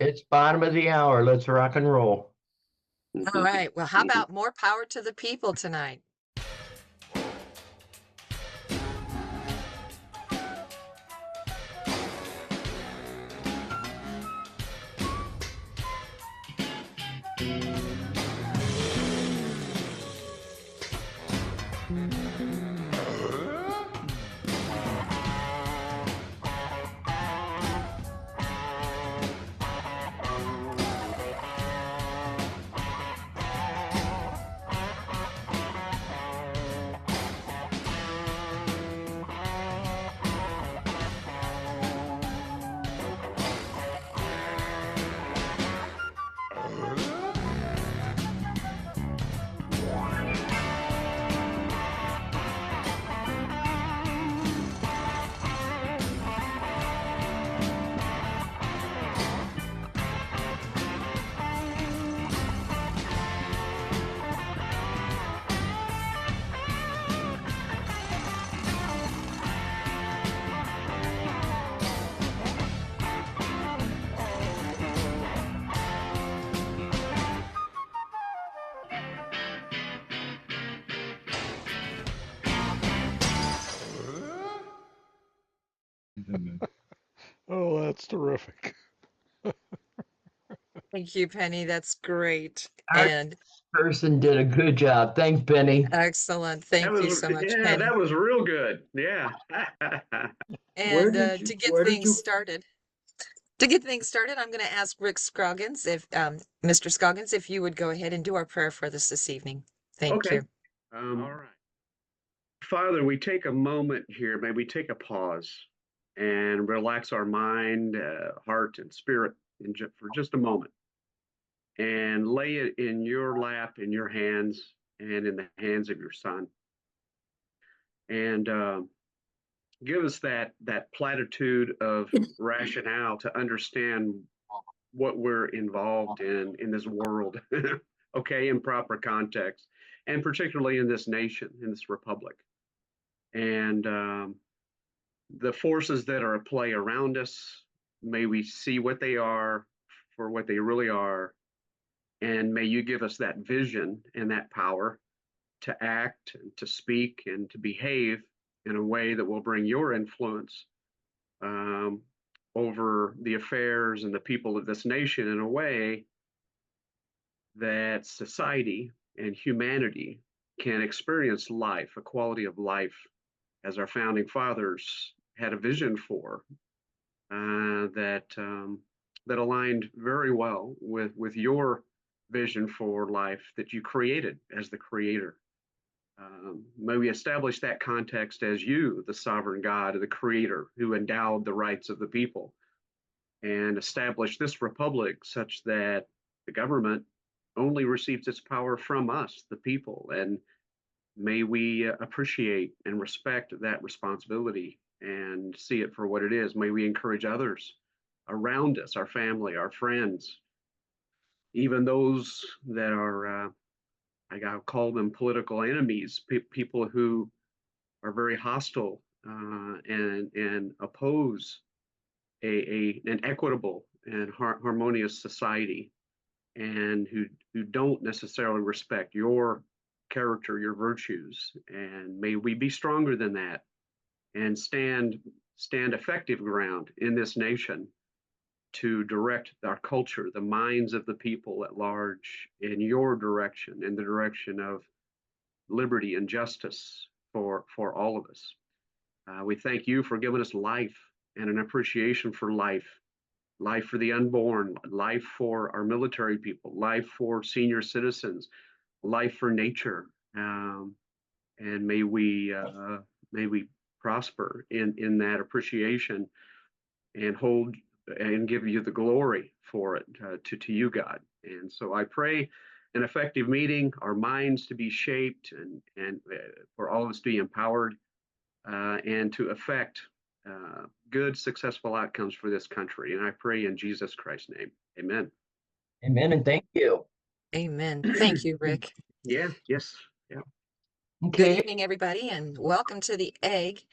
It's bottom of the hour. Let's rock and roll. All right. Well, how about more power to the people tonight? Oh, that's terrific. Thank you, Penny. That's great. Our And person did a good job. Thanks, Benny. excellent. Thank you so much, Yeah, Penny. that was real good. Yeah. And Where did you to get things started, I'm going to ask Rick Scroggins if, Mr. Scoggins, if you would go ahead and do our prayer for us this evening. Thank Okay. you. All right. Father, we take a moment here, maybe we take a pause and relax our mind, heart, and spirit for just a moment and lay it in your lap, in your hands, and in the hands of your son. And give us that platitude of rationale to understand what we're involved in this world, okay, in proper context, and particularly in this nation, in this republic. And the forces that are at play around us, may we see what they are for what they really are. And may you give us that vision and that power to act and to speak and to behave in a way that will bring your influence um, over the affairs and the people of this nation in a way that society and humanity can experience life, a quality of life, as our founding fathers had a vision for, that aligned very well with your vision for life that you created as the creator. May we establish that context as you, the sovereign God, the creator who endowed the rights of the people, and establish this republic such that the government only receives its power from us, the people. And may we appreciate and respect that responsibility and see it for what it is. May we encourage others around us, our family, our friends, even those that are, I'll call them political enemies, people who are very hostile and oppose an equitable and harmonious society, and who don't necessarily respect your character, your virtues. And may we be stronger than that and stand effective ground in this nation to direct our culture, the minds of the people at large, in your direction, in the direction of liberty and justice for all of us. We thank you for giving us life and an appreciation for life, life for the unborn, life for our military people, life for senior citizens, life for nature. And may we prosper in that appreciation and hold and give you the glory for it, to you, God. And so I pray an effective meeting, our minds to be shaped, and for all of us to be empowered, and to affect good, successful outcomes for this country. And I pray in Jesus Christ's name. Amen. Amen and thank you. Amen. Thank you, Rick. Yeah, yes, yeah. Good Okay. evening, everybody, and welcome to the Egg.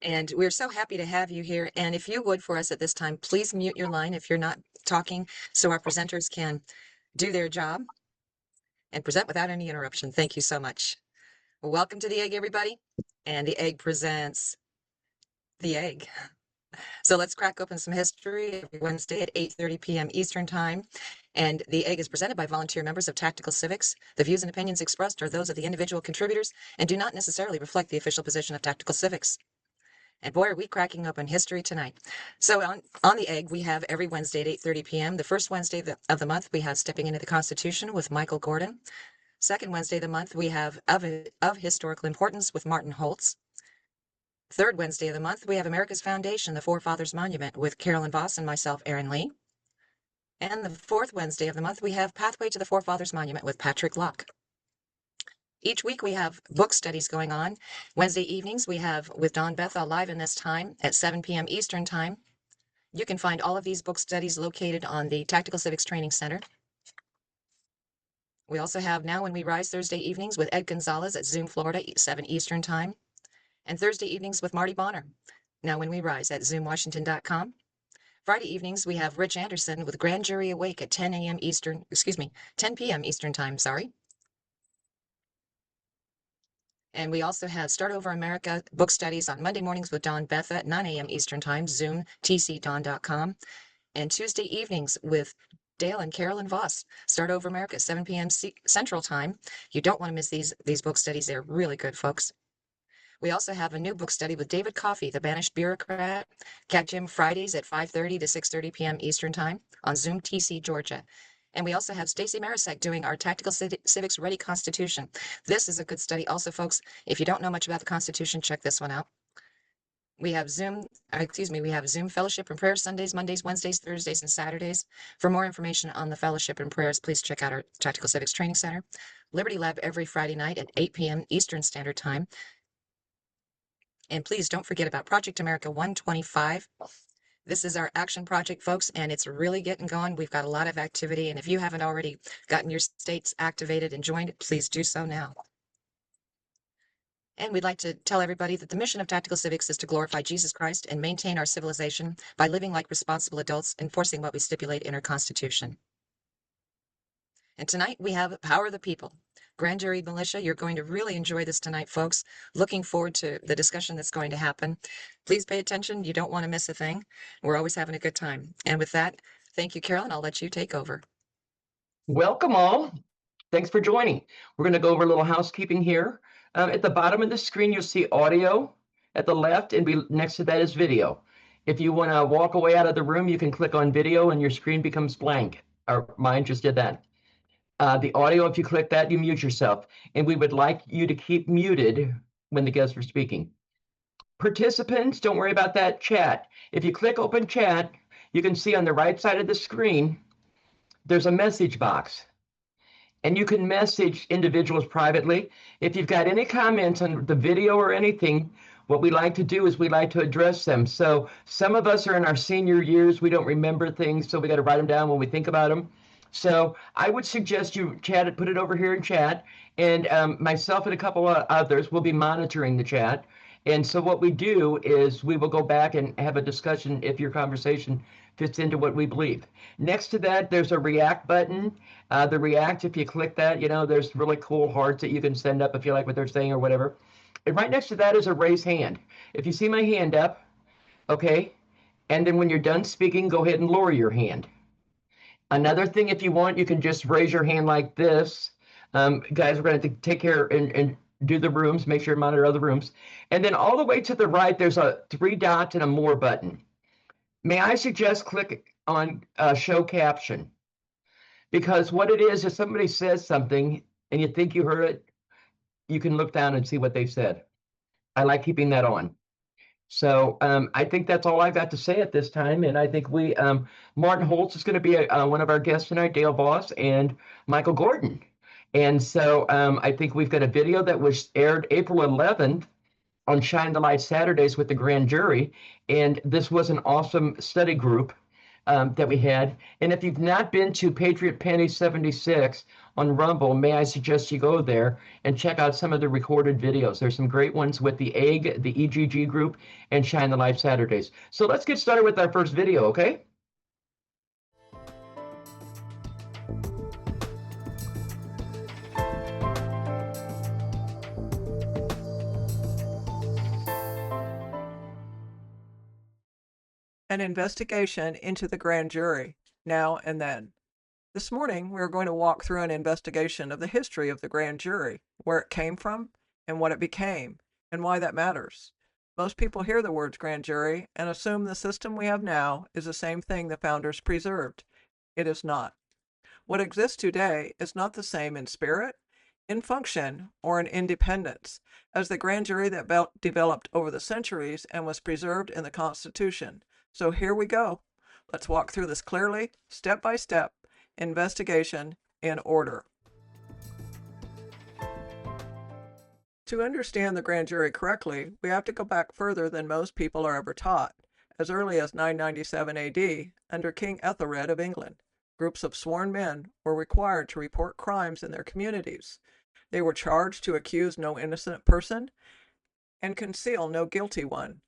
And we're so happy to have you here. And if you would, for us at this time, please mute your line if you're not talking so our presenters can do their job and present without any interruption. Thank you so much. Welcome to the Egg, everybody. And the Egg presents the Egg. So let's crack open some history every Wednesday at 8:30 p.m. Eastern Time. And the Egg is presented by volunteer members of Tactical Civics. The views and opinions expressed are those of the individual contributors and do not necessarily reflect the official position of Tactical Civics. And boy, are we cracking open history tonight. So on the Egg, we have every Wednesday at 8:30 p.m. The first Wednesday of the month, we have Stepping into the Constitution with Michael Gordon. Second Wednesday of the month, we have Of Historical Importance with Martin Holtz. Third Wednesday of the month, we have America's Foundation, the Forefathers Monument with Carolyn Voss and myself, Aaron Lee. And the fourth Wednesday of the month, we have Pathway to the Forefathers Monument with Patrick Locke. Each week we have book studies going on. Wednesday evenings we have with Don Bethel live in this time at 7 p.m. Eastern Time. You can find all of these book studies located on the Tactical Civics Training Center. We also have Now When We Rise Thursday evenings with Ed Gonzalez at Zoom Florida, 7 Eastern Time. And Thursday evenings with Marty Bonner, Now When We Rise at zoomwashington.com. Friday evenings, we have Rich Anderson with Grand Jury Awake at 10 p.m. Eastern Time, sorry. And we also have Start Over America book studies on Monday mornings with Don Betha at 9 a.m. Eastern Time, Zoom, tcdon.com. And Tuesday evenings with Dale and Carolyn Voss, Start Over America at 7 p.m. Central Time. You don't want to miss these book studies. They're really good, folks. We also have a new book study with David Coffey, the Banished Bureaucrat. Catch him Fridays at 5:30 to 6:30 p.m. Eastern Time on Zoom TC Georgia. And we also have Stacy Marisek doing our Tactical Civics Ready Constitution. This is a good study also, folks. If you don't know much about the Constitution, check this one out. We have Zoom Fellowship and Prayer Sundays, Mondays, Wednesdays, Thursdays, and Saturdays. For more information on the Fellowship and Prayers, please check out our Tactical Civics Training Center. Liberty Lab every Friday night at 8 p.m. Eastern Standard Time. And please don't forget about Project America 125. This is our action project, folks, and it's really getting going. We've got a lot of activity, and if you haven't already gotten your states activated and joined, please do so now. And we'd like to tell everybody that the mission of Tactical Civics is to glorify Jesus Christ and maintain our civilization by living like responsible adults, enforcing what we stipulate in our Constitution. And tonight we have Power of the People. Grand Jury Militia, you're going to really enjoy this tonight, folks. Looking forward to the discussion that's going to happen. Please pay attention. You don't want to miss a thing. We're always having a good time. And with that, thank you, Carolyn. I'll let you take over. Welcome all. Thanks for joining. We're going to go over a little housekeeping here. At the bottom of the screen, you'll see audio at the left, and next to that is video. If you want to walk away out of the room, you can click on video and your screen becomes blank. Or mine just did that. The audio, if you click that, you mute yourself. And we would like you to keep muted when the guests are speaking. Participants, don't worry about that chat. If you click open chat, you can see on the right side of the screen, there's a message box. And you can message individuals privately. If you've got any comments on the video or anything, what we like to do is we like to address them. So some of us are in our senior years. We don't remember things, so we got to write them down when we think about them. So I would suggest you chat it, put it over here in chat, and myself and a couple of others will be monitoring the chat. And so what we do is we will go back and have a discussion if your conversation fits into what we believe. Next to that, there's a react button. The react, if you click that, there's really cool hearts that you can send up if you like what they're saying or whatever. And right next to that is a raise hand. If you see my hand up, okay, and then when you're done speaking, go ahead and lower your hand. Another thing, if you want, you can just raise your hand like this. Guys, we're going to take care and do the rooms, make sure to monitor other rooms. And then all the way to the right, there's a 3 dots and a more button. May I suggest click on show caption? Because what it is, if somebody says something and you think you heard it, you can look down and see what they said. I like keeping that on. So I think that's all I've got to say at this time. And I think Martin Holtz is going to be one of our guests tonight, Dale Voss and Michael Gordon. And so I think we've got a video that was aired April 11th on Shine the Light Saturdays with the grand jury. And this was an awesome study group that we had. And if you've not been to Patriot Penny 76 on Rumble, may I suggest you go there and check out some of the recorded videos. There's some great ones with the EGG, the EGG group, and Shine the Light Saturdays. So let's get started with our first video, okay? An investigation into the grand jury, now and then. This morning, we are going to walk through an investigation of the history of the grand jury, where it came from, and what it became, and why that matters. Most people hear the words grand jury and assume the system we have now is the same thing the founders preserved. It is not. What exists today is not the same in spirit, in function, or in independence as the grand jury that developed over the centuries and was preserved in the Constitution. So here we go. Let's walk through this clearly, step by step, investigation in order. To understand the grand jury correctly, we have to go back further than most people are ever taught. As early as 997 AD, under King Ethelred of England, groups of sworn men were required to report crimes in their communities. They were charged to accuse no innocent person and conceal no guilty one.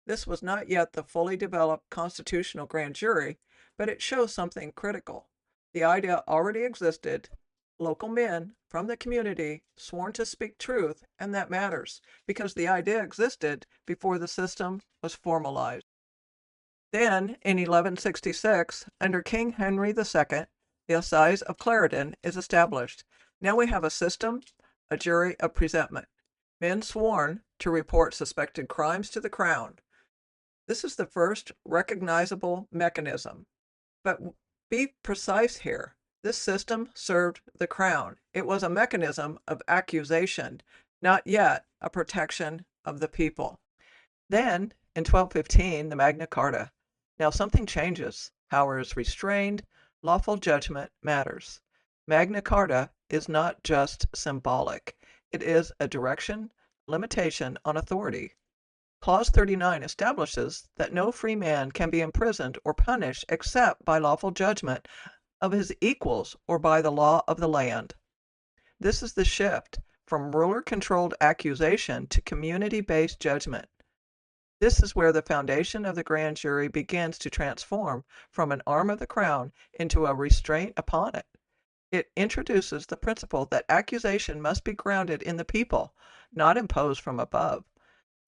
This was not yet the fully developed constitutional grand jury, but it shows something critical. The idea already existed. Local men from the community sworn to speak truth, and that matters because the idea existed before the system was formalized. Then, in 1166, under King Henry II, the Assize of Clarendon is established. Now we have a system, a jury of presentment. Men sworn to report suspected crimes to the crown. This is the first recognizable mechanism. But be precise here. This system served the crown. It was a mechanism of accusation, not yet a protection of the people. Then, in 1215, the Magna Carta. Now something changes. Power is restrained. Lawful judgment matters. Magna Carta is not just symbolic. It is a direction, limitation on authority. Clause 39 establishes that no free man can be imprisoned or punished except by lawful judgment of his equals or by the law of the land. This is the shift from ruler-controlled accusation to community-based judgment. This is where the foundation of the grand jury begins to transform from an arm of the crown into a restraint upon it. It introduces the principle that accusation must be grounded in the people, not imposed from above.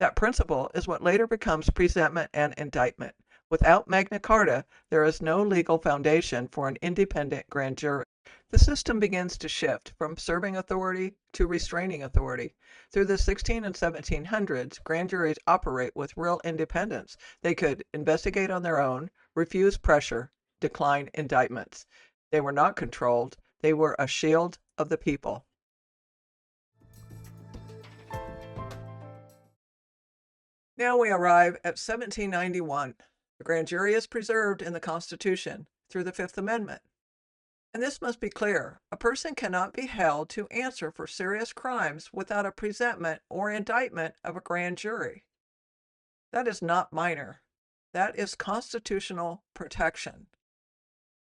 That principle is what later becomes presentment and indictment. Without Magna Carta, there is no legal foundation for an independent grand jury. The system begins to shift from serving authority to restraining authority. Through the 1600s and 1700s, grand juries operate with real independence. They could investigate on their own, refuse pressure, decline indictments. They were not controlled. They were a shield of the people. Now we arrive at 1791. The grand jury is preserved in the Constitution through the Fifth Amendment. And this must be clear. A person cannot be held to answer for serious crimes without a presentment or indictment of a grand jury. That is not minor. That is constitutional protection.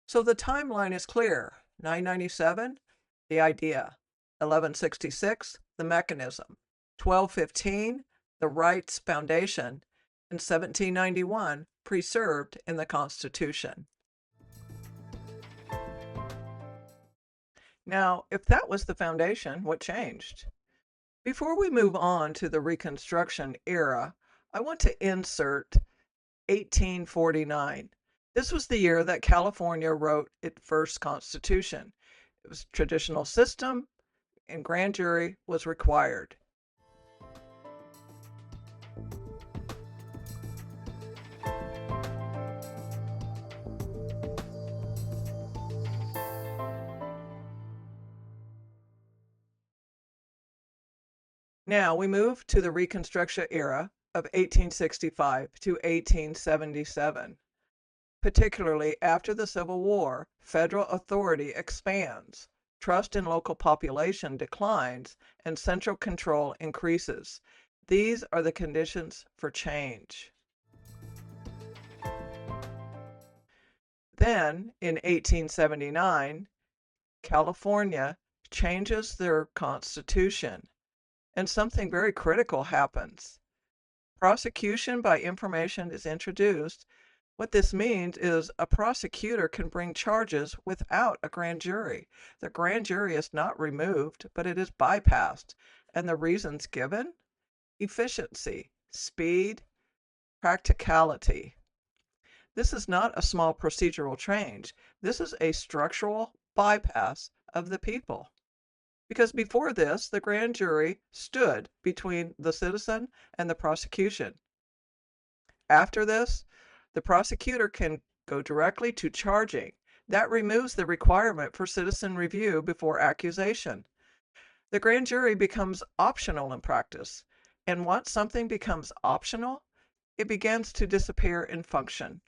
So the timeline is clear. 997, the idea. 1166, the mechanism. 1215, the rights foundation. And 1791, preserved in the Constitution. Now, if that was the foundation, what changed? Before we move on to the Reconstruction era, I want to insert 1849. This was the year that California wrote its first constitution. It was a traditional system, and grand jury was required. Now we move to the Reconstruction era of 1865 to 1877. Particularly after the Civil War, federal authority expands, trust in local population declines, and central control increases. These are the conditions for change. Then, in 1879, California changes their constitution, and something very critical happens. Prosecution by information is introduced. What this means is a prosecutor can bring charges without a grand jury. The grand jury is not removed, but it is bypassed. And the reasons given? Efficiency, speed, practicality. This is not a small procedural change. This is a structural bypass of the people. Because before this, the grand jury stood between the citizen and the prosecution. After this, the prosecutor can go directly to charging. That removes the requirement for citizen review before accusation. The grand jury becomes optional in practice. And once something becomes optional, it begins to disappear in function.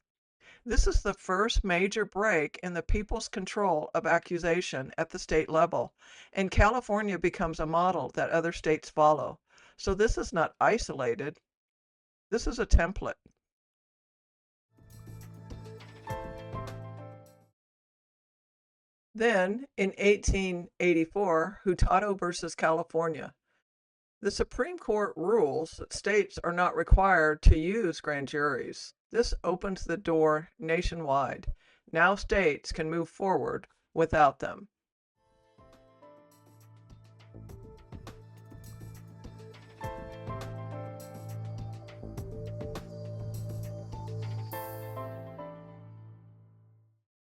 This is the first major break in the people's control of accusation at the state level, and California becomes a model that other states follow. So this is not isolated. This is a template. Then, in 1884, Hurtado versus California. The Supreme Court rules that states are not required to use grand juries. This opens the door nationwide. Now states can move forward without them.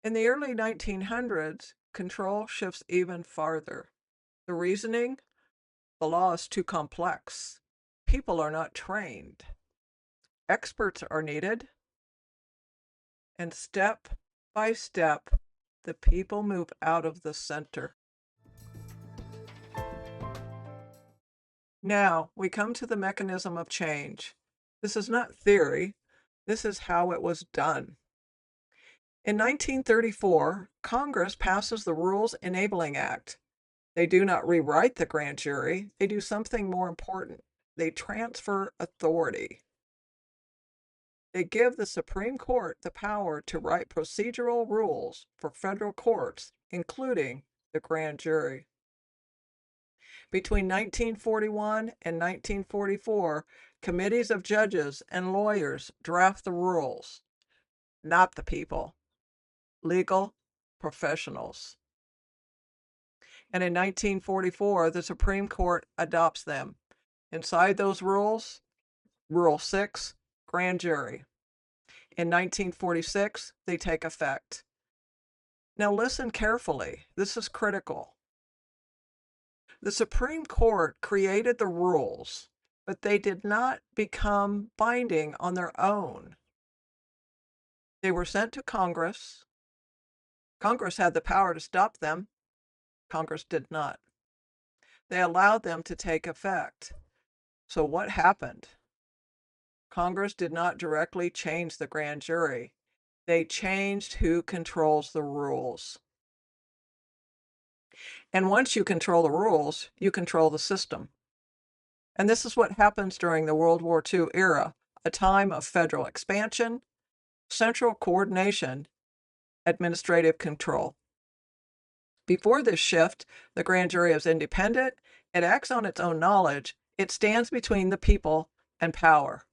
In the early 1900s, control shifts even farther. The reasoning? The law is too complex. People are not trained. Experts are needed. And step by step, the people move out of the center. Now, we come to the mechanism of change. This is not theory. This is how it was done. In 1934, Congress passes the Rules Enabling Act. They do not rewrite the grand jury. They do something more important. They transfer authority. They give the Supreme Court the power to write procedural rules for federal courts, including the grand jury. Between 1941 and 1944, committees of judges and lawyers draft the rules, not the people. Legal professionals. And in 1944, the Supreme Court adopts them. Inside those rules, Rule 6, grand jury. In 1946, they take effect. Now listen carefully. This is critical. The Supreme Court created the rules, but they did not become binding on their own. They were sent to Congress. Congress had the power to stop them. Congress did not. They allowed them to take effect. So what happened? Congress did not directly change the grand jury. They changed who controls the rules. And once you control the rules, you control the system. And this is what happens during the World War II era, a time of federal expansion, central coordination, administrative control. Before this shift, the grand jury is independent. It acts on its own knowledge. It stands between the people and power.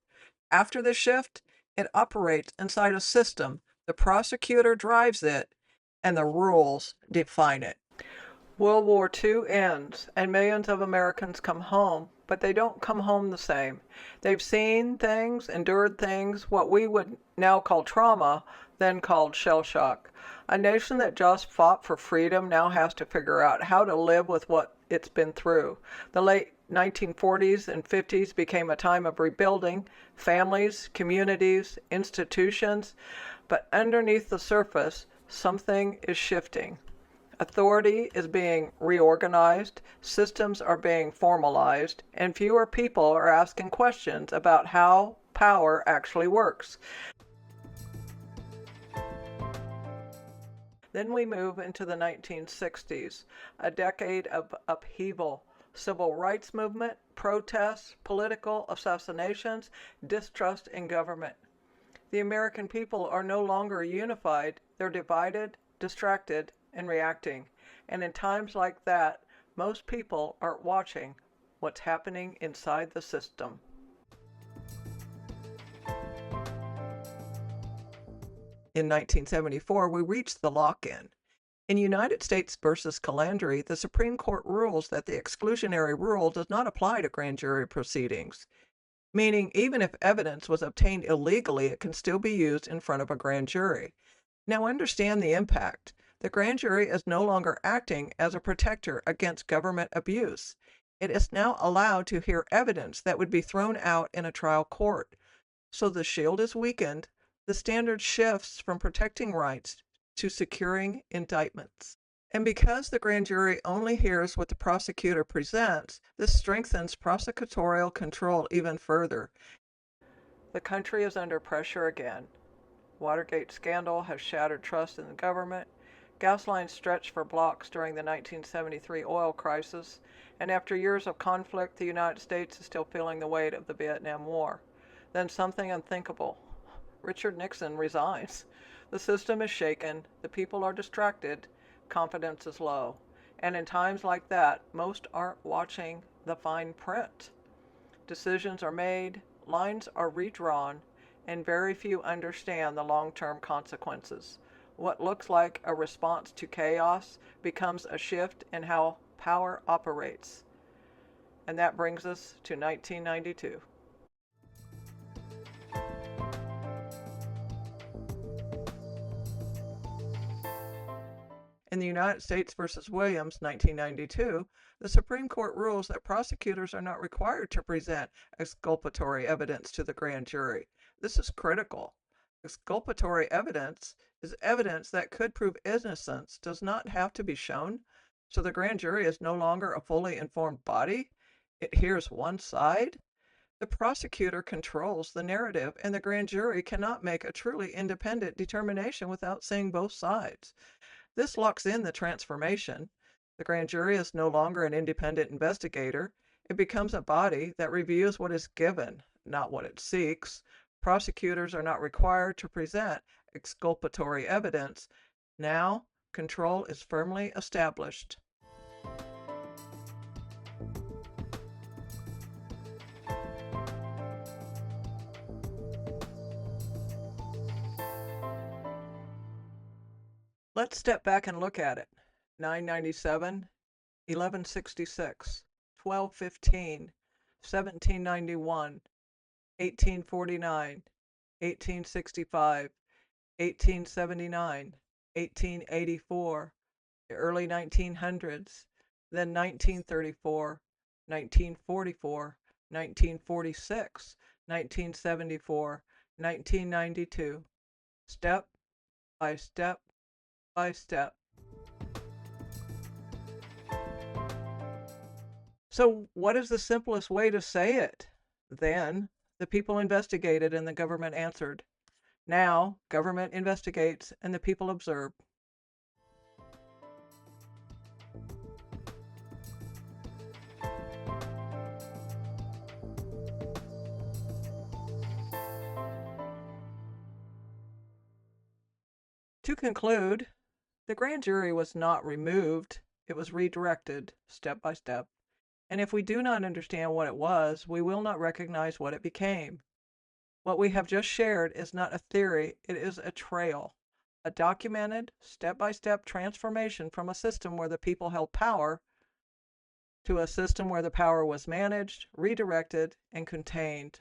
After this shift, it operates inside a system. The prosecutor drives it, and the rules define it. World War II ends, and millions of Americans come home, but they don't come home the same. They've seen things, endured things, what we would now call trauma, then called shell shock. A nation that just fought for freedom now has to figure out how to live with what it's been through. The late 1940s and 50s became a time of rebuilding families, communities, institutions, but underneath the surface, something is shifting. Authority is being reorganized, systems are being formalized, and fewer people are asking questions about how power actually works. Then we move into the 1960s, a decade of upheaval, civil rights movement, protests, political assassinations, distrust in government. The American people are no longer unified. They're divided, distracted, and reacting. And in times like that, most people aren't watching what's happening inside the system. In 1974, we reached the lock-in. In United States versus Calandri, the Supreme Court rules that the exclusionary rule does not apply to grand jury proceedings, meaning even if evidence was obtained illegally, it can still be used in front of a grand jury. Now understand the impact. The grand jury is no longer acting as a protector against government abuse. It is now allowed to hear evidence that would be thrown out in a trial court. So the shield is weakened. The standard shifts from protecting rights to securing indictments. And because the grand jury only hears what the prosecutor presents, this strengthens prosecutorial control even further. The country is under pressure again. Watergate scandal has shattered trust in the government. Gas lines stretched for blocks during the 1973 oil crisis, and after years of conflict, the United States is still feeling the weight of the Vietnam War. Then something unthinkable. Richard Nixon resigns. The system is shaken, the people are distracted, confidence is low. And in times like that, most aren't watching the fine print. Decisions are made, lines are redrawn, and very few understand the long-term consequences. What looks like a response to chaos becomes a shift in how power operates. And that brings us to 1992. In the United States versus Williams, 1992, the Supreme Court rules that prosecutors are not required to present exculpatory evidence to the grand jury. This is critical. Exculpatory evidence is evidence that could prove innocence does not have to be shown, so the grand jury is no longer a fully informed body. It hears one side. The prosecutor controls the narrative, and the grand jury cannot make a truly independent determination without seeing both sides. This locks in the transformation. The grand jury is no longer an independent investigator. It becomes a body that reviews what is given, not what it seeks. Prosecutors are not required to present exculpatory evidence. Now, control is firmly established. Let's step back and look at it. 997, 1166, 1215, 1791, 1849, 1865, 1879, 1884, the early 1900s, then 1934, 1944, 1946, 1974, 1992, step by step by step. So what is the simplest way to say it? Then the people investigated and the government answered. Now government investigates and the people observe. To conclude, the grand jury was not removed, it was redirected step by step. And if we do not understand what it was, we will not recognize what it became. What we have just shared is not a theory, it is a trail, a documented, step-by-step transformation from a system where the people held power to a system where the power was managed, redirected, and contained.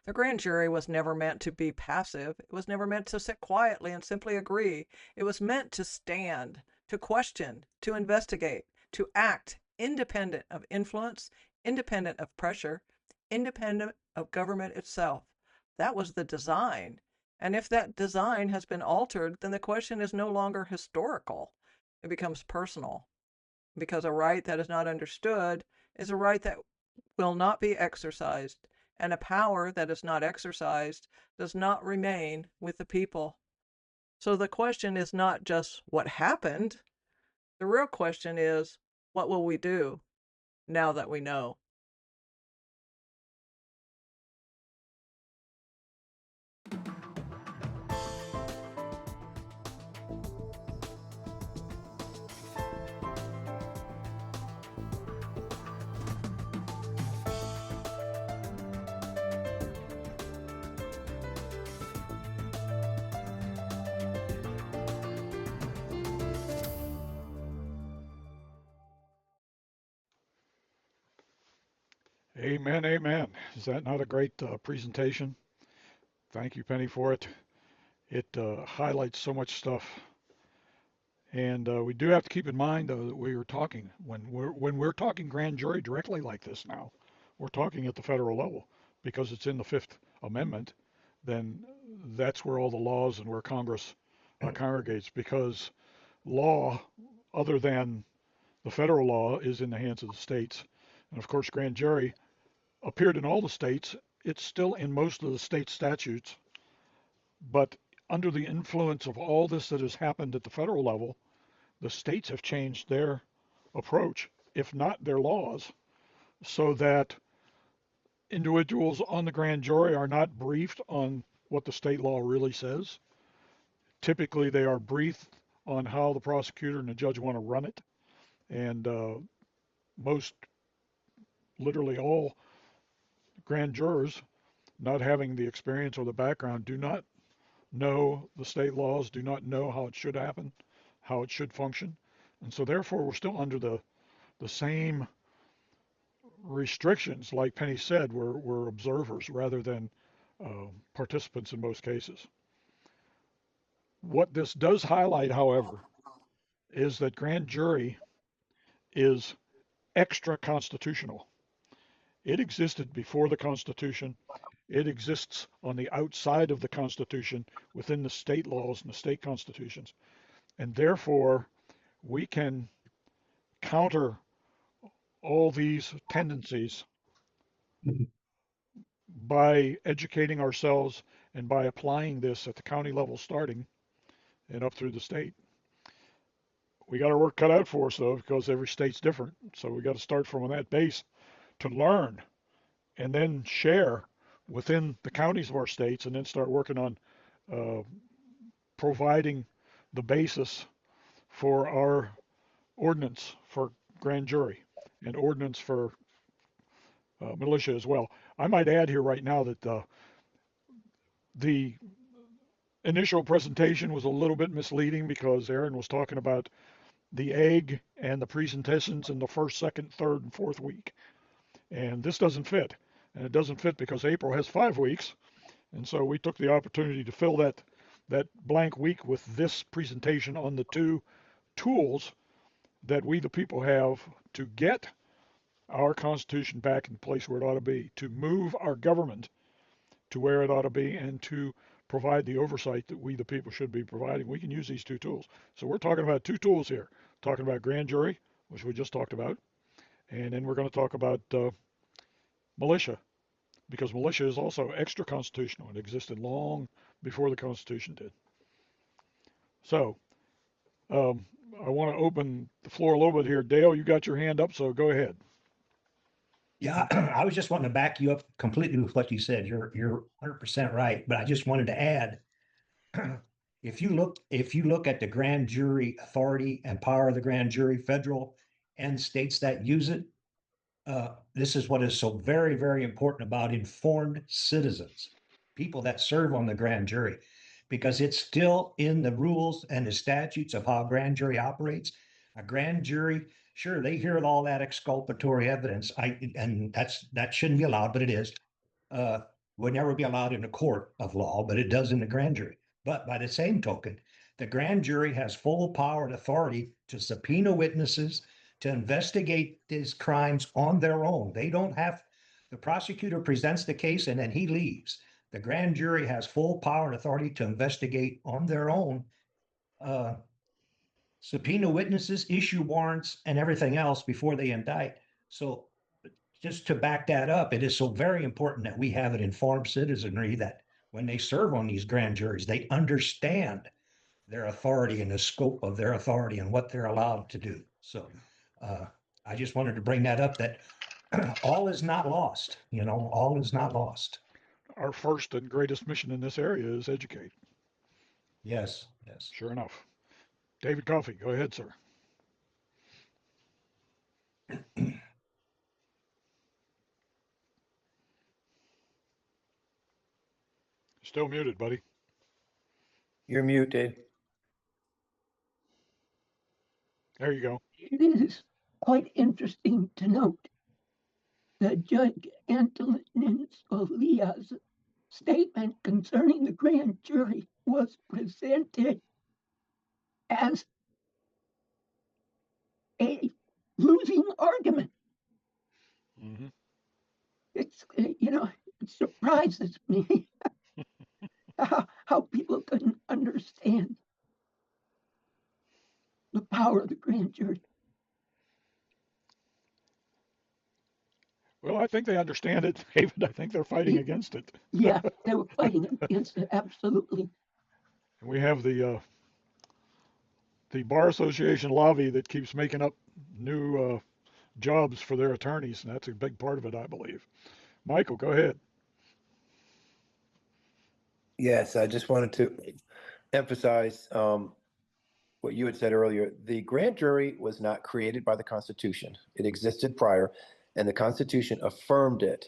The grand jury was never meant to be passive. It was never meant to sit quietly and simply agree. It was meant to stand, to question, to investigate, to act independent of influence, independent of pressure, independent of government itself. That was the design. And if that design has been altered, then the question is no longer historical. It becomes personal. Because a right that is not understood is a right that will not be exercised, and a power that is not exercised does not remain with the people. So the question is not just what happened. The real question is, what will we do now that we know? Amen, amen. Is that not a great presentation? Thank you, Penny, for it. It highlights so much stuff. And we do have to keep in mind, though, that we are talking when we're talking grand jury directly like this now, we're talking at the federal level because it's in the Fifth Amendment. Then that's where all the laws and where Congress congregates. Because law, other than the federal law, is in the hands of the states. And of course, grand jury appeared in all the states. It's still in most of the state statutes, but under the influence of all this that has happened at the federal level, the states have changed their approach, if not their laws, so that individuals on the grand jury are not briefed on what the state law really says. Typically, they are briefed on how the prosecutor and the judge want to run it. And most, literally all grand jurors, not having the experience or the background, do not know the state laws, do not know how it should happen, how it should function. And so therefore we're still under the same restrictions. Like Penny said, we're observers rather than participants in most cases. What this does highlight, however, is that grand jury is extra constitutional. It existed before the Constitution. It exists on the outside of the Constitution within the state laws and the state constitutions. And therefore, we can counter all these tendencies by educating ourselves and by applying this at the county level starting and up through the state. We got our work cut out for us though, because every state's different. So we got to start from that base to learn and then share within the counties of our states and then start working on uh, providing the basis for our ordinance for grand jury and ordinance for militia as well. I might add here right now that the initial presentation was a little bit misleading because Aaron was talking about the egg and the presentations in the first, second, third, and fourth week. And this doesn't fit. And it doesn't fit because April has 5 weeks. And so we took the opportunity to fill that blank week with this presentation on the two tools that we the people have to get our Constitution back in the place where it ought to be, to move our government to where it ought to be, and to provide the oversight that we the people should be providing. We can use these two tools. So we're talking about two tools here. Talking about grand jury, which we just talked about, and then we're going to talk about militia, because militia is also extra constitutional. It existed long before the Constitution did. So I want to open the floor a little bit here. Dale, you got your hand up, so go ahead. Yeah, I was just wanting to back you up completely with what you said. You're 100% right, but I just wanted to add, if you look at the grand jury authority and power of the grand jury, federal and states that use it, this is what is so very, very important about informed citizens, people that serve on the grand jury, because it's still in the rules and the statutes of how a grand jury operates. A grand jury, sure, they hear all that exculpatory evidence. And that shouldn't be allowed, but it is. Would never be allowed in a court of law, but it does in the grand jury. But by the same token, the grand jury has full power and authority to subpoena witnesses, to investigate these crimes on their own. They don't have, the prosecutor presents the case and then he leaves. The grand jury has full power and authority to investigate on their own, subpoena witnesses, issue warrants, and everything else before they indict. So just to back that up, it is so very important that we have an informed citizenry that when they serve on these grand juries, they understand their authority and the scope of their authority and what they're allowed to do. So I just wanted to bring that up, that all is not lost, all is not lost. Our first and greatest mission in this area is educate. Yes, yes. Sure enough. David Coffey, go ahead, sir. Still muted, buddy. You're muted. There you go. It is quite interesting to note the Judge Antonin Scalia's statement concerning the grand jury was presented as a losing argument. Mm-hmm. It's, it surprises me how people couldn't understand the power of the grand jury. Well, I think they understand it, David. I think they're fighting against it. Yeah, they were fighting against it, absolutely. And we have the Bar Association lobby that keeps making up new jobs for their attorneys, and that's a big part of it, I believe. Michael, go ahead. Yes, I just wanted to emphasize what you had said earlier. The grand jury was not created by the Constitution. It existed prior, and the Constitution affirmed it.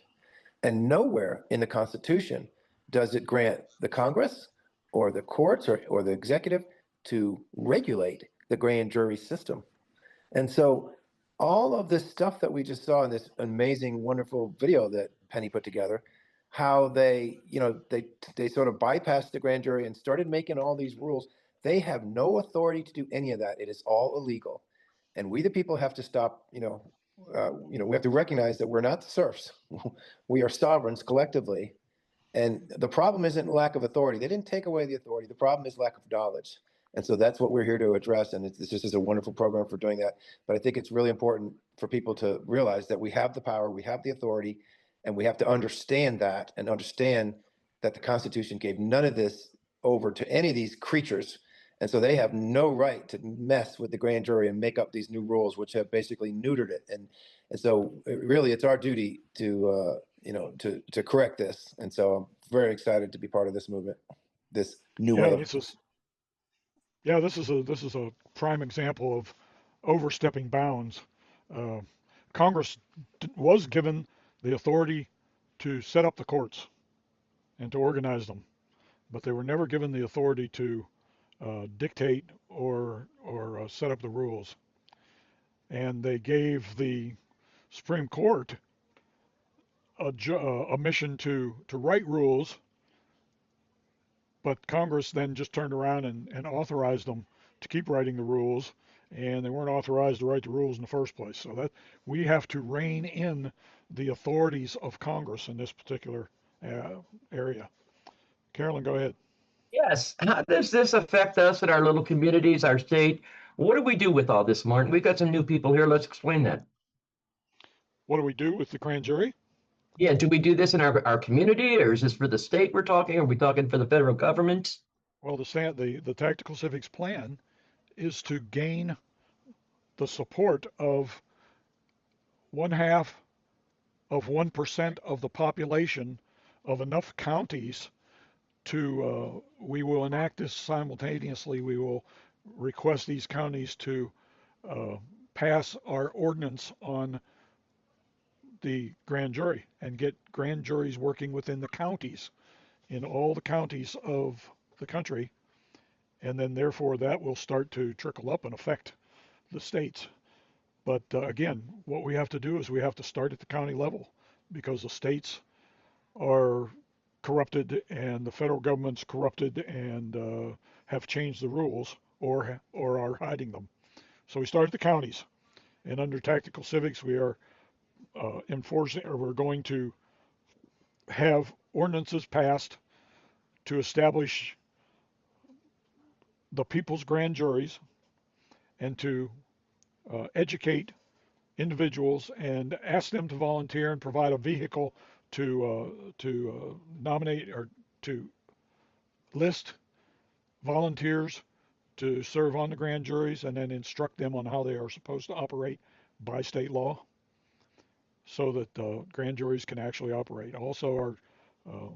And nowhere in the Constitution does it grant the Congress or the courts or the executive to regulate the grand jury system. And so all of this stuff that we just saw in this amazing, wonderful video that Penny put together, how they sort of bypassed the grand jury and started making all these rules. They have no authority to do any of that. It is all illegal. And we the people have to stop, we have to recognize that we're not the serfs. We are sovereigns collectively. And the problem isn't lack of authority. They didn't take away the authority. The problem is lack of knowledge. And so that's what we're here to address. And this is a wonderful program for doing that. But I think it's really important for people to realize that we have the power, we have the authority, and we have to understand that and understand that the Constitution gave none of this over to any of these creatures. And so they have no right to mess with the grand jury and make up these new rules, which have basically neutered it. And so really, it's our duty to to correct this. And so I'm very excited to be part of this movement, this new Yeah, way. this is a prime example of overstepping bounds. Uh, Congress was given the authority to set up the courts and to organize them, but they were never given the authority to dictate or set up the rules. And they gave the Supreme Court a mission to write rules, but Congress then just turned around and authorized them to keep writing the rules, and they weren't authorized to write the rules in the first place. So that we have to rein in the authorities of Congress in this particular area. Carolyn, go ahead. Yes. How does this affect us in our little communities, our state? What do we do with all this, Martin? We've got some new people here. Let's explain that. What do we do with the grand jury? Yeah, do we do this in our community, or is this for the state we're talking? Are we talking for the federal government? Well, the Tactical Civics Plan is to gain the support of 1/2 of 1% of the population of enough counties to, we will enact this simultaneously. We will request these counties to uh, pass our ordinance on the grand jury and get grand juries working within the counties, in all the counties of the country. And then therefore that will start to trickle up and affect the states. But again, what we have to do is we have to start at the county level, because the states are corrupted and the federal government's corrupted and have changed the rules or are hiding them. So we start at the counties, and under Tactical Civics, we are enforcing, or we're going to have ordinances passed to establish the people's grand juries and to educate individuals and ask them to volunteer and provide a vehicle to nominate or to list volunteers to serve on the grand juries, and then instruct them on how they are supposed to operate by state law, so that grand juries can actually operate. Also, uh,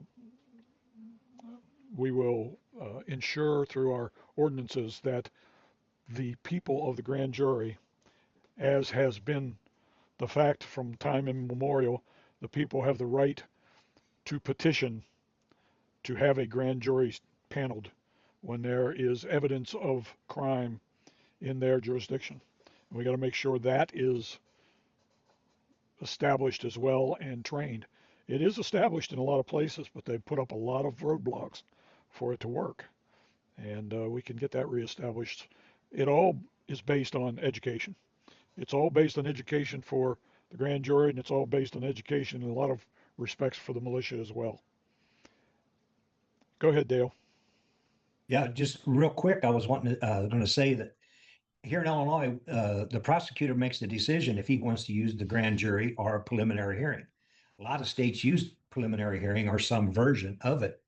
we will ensure through our ordinances that the people of the grand jury, as has been the fact from time immemorial, the people have the right to petition to have a grand jury paneled when there is evidence of crime in their jurisdiction. We got to make sure that is established as well and trained. It is established in a lot of places, but they've put up a lot of roadblocks for it to work. And we can get that reestablished. It all is based on education. It's all based on education for the grand jury, and it's all based on education in a lot of respects for the militia as well. Go ahead, Dale. Yeah, just real quick, I was going to say that here in Illinois, the prosecutor makes the decision if he wants to use the grand jury or a preliminary hearing. A lot of states use preliminary hearing or some version of it.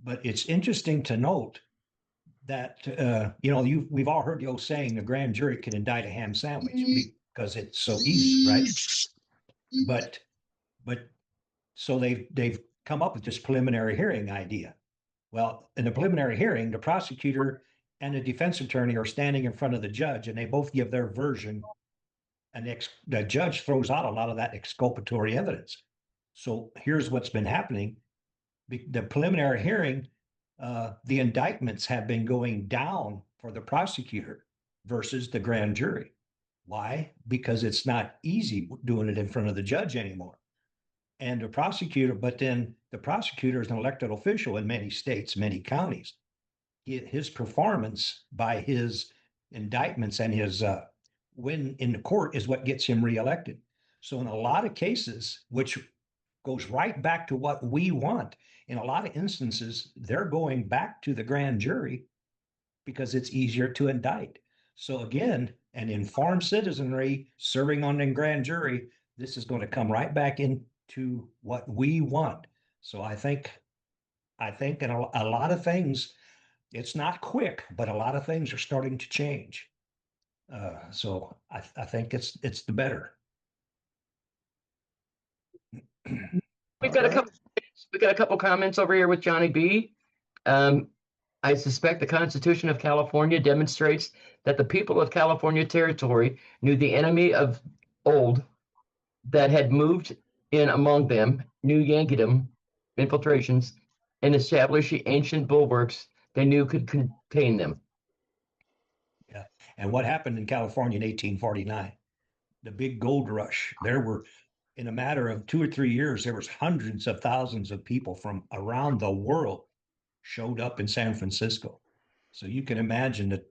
But it's interesting to note that we've all heard the old saying, the grand jury can indict a ham sandwich because it's so easy, right? But so they've come up with this preliminary hearing idea. Well, in the preliminary hearing, the prosecutor and the defense attorney are standing in front of the judge, and they both give their version, and the judge throws out a lot of that exculpatory evidence. So here's what's been happening. The preliminary hearing, the indictments have been going down for the prosecutor versus the grand jury. Why? Because it's not easy doing it in front of the judge anymore. And the prosecutor, but then the prosecutor is an elected official in many states, many counties. His performance by his indictments and his win in the court is what gets him reelected. So in a lot of cases, which goes right back to what we want, in a lot of instances, they're going back to the grand jury because it's easier to indict. So again, an informed citizenry serving on the grand jury, this is going to come right back into what we want. So I think in a lot of things, it's not quick, but a lot of things are starting to change. So I think it's the better. We've got a couple comments over here with Johnny B. I suspect the Constitution of California demonstrates that the people of California territory knew the enemy of old that had moved in among them, knew Yankeedom infiltrations, and established the ancient bulwarks they knew could contain them. Yeah. And what happened in California in 1849? The big gold rush. There were, in a matter of 2 or 3 years, there was hundreds of thousands of people from around the world showed up in San Francisco. So you can imagine the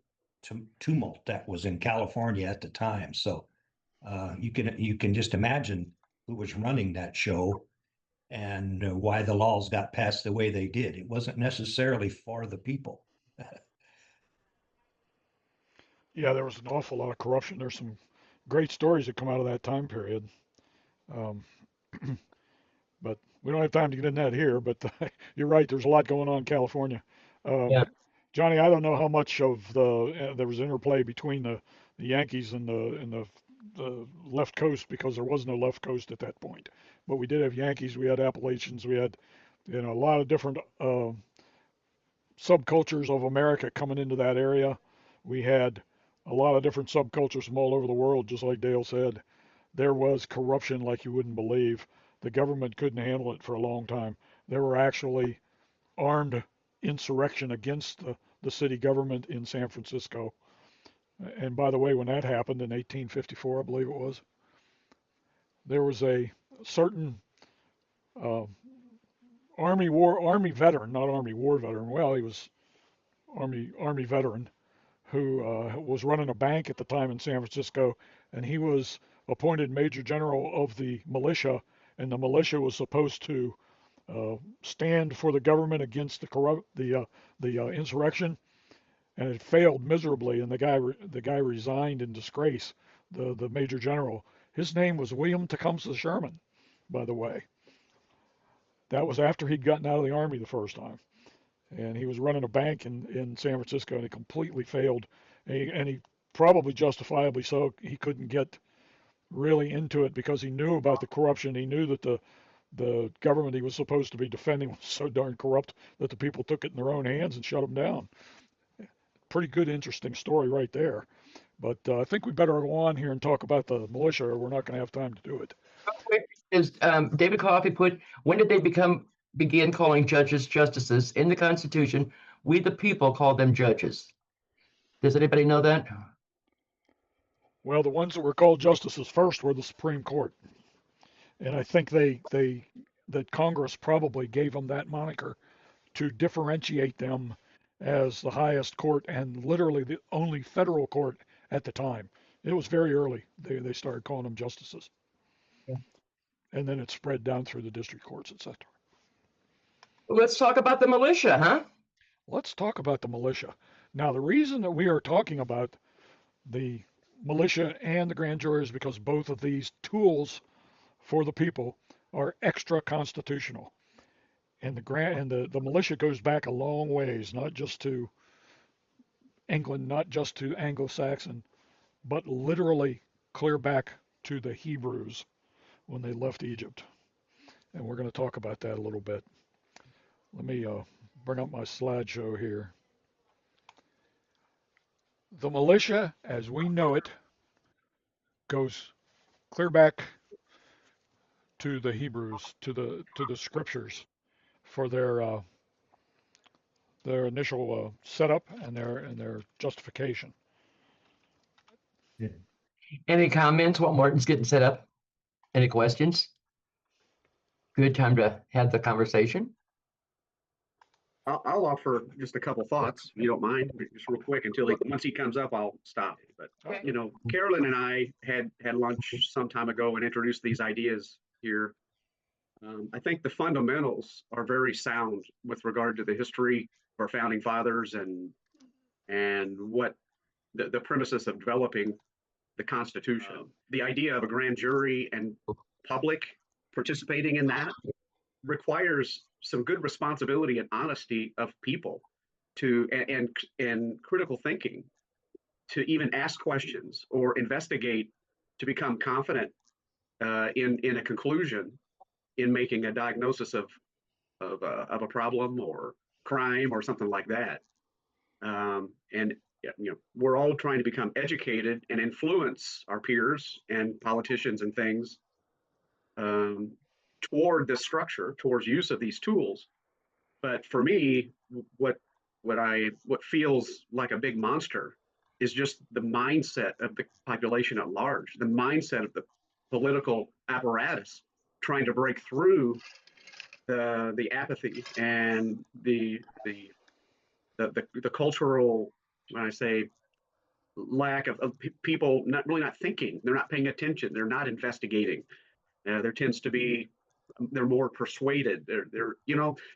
tumult that was in California at the time. So you can just imagine who was running that show and why the laws got passed the way they did. It wasn't necessarily for the people. Yeah, there was an awful lot of corruption. There's some great stories that come out of that time period. Um, but we don't have time to get in that here. But you're right. There's a lot going on in California. Yeah. Johnny, I don't know how much of there was interplay between the Yankees and the left coast, because there was no left coast at that point. But we did have Yankees. We had Appalachians. We had a lot of different subcultures of America coming into that area. We had a lot of different subcultures from all over the world, just like Dale said. There was corruption like you wouldn't believe. The government couldn't handle it for a long time. There were actually armed insurrection against the city government in San Francisco. And by the way, when that happened in 1854, I believe it was, there was a certain Army veteran, not Army war veteran. Well, he was Army veteran who was running a bank at the time in San Francisco, and he was appointed Major General of the militia, and the militia was supposed to stand for the government against the insurrection, and it failed miserably, and the guy resigned in disgrace. The Major General. His name was William Tecumseh Sherman, by the way. That was after he'd gotten out of the Army the first time. And he was running a bank in San Francisco, and he completely failed. And he probably justifiably so. He couldn't get really into it because he knew about the corruption. He knew that the government he was supposed to be defending was so darn corrupt that the people took it in their own hands and shut him down. Pretty good, interesting story right there. But I think we better go on here and talk about the militia, or we're not going to have time to do it. Is David Coffey put, when did they begin calling judges justices? In the Constitution, we the people call them judges. Does anybody know that? Well, the ones that were called justices first were the Supreme Court. And I think that Congress probably gave them that moniker to differentiate them as the highest court and literally the only federal court at the time. It was very early. They started calling them justices. Yeah. And then it spread down through the district courts, etc. Let's talk about the militia, huh? Let's talk about the militia. Now, the reason that we are talking about the militia and the grand jury is because both of these tools for the people are extra constitutional. And the militia goes back a long ways, not just to England, not just to Anglo-Saxon, but literally clear back to the Hebrews when they left Egypt. And we're going to talk about that a little bit. Let me bring up my slideshow here. The militia, as we know it, goes clear back to the Hebrews, to the scriptures for their initial setup and their justification. Yeah. Any comments while Martin's getting set up? Any questions? Good time to have the conversation. I'll offer just a couple thoughts, if you don't mind, just real quick until once he comes up, I'll stop. But Okay. Carolyn and I had lunch some time ago and introduced these ideas here. I think the fundamentals are very sound with regard to the history of our founding fathers and what the premises of developing the Constitution. The idea of a grand jury and public participating in that requires some good responsibility and honesty of people to and critical thinking to even ask questions or investigate to become confident in a conclusion in making a diagnosis of a problem or crime or something like that. And we're all trying to become educated and influence our peers and politicians and things um, toward this structure, towards use of these tools. But for me, what feels like a big monster is just the mindset of the population at large, the mindset of the political apparatus trying to break through the apathy and the cultural, when I say lack of people not thinking, they're not paying attention, they're not investigating. There tends to be they're more persuaded.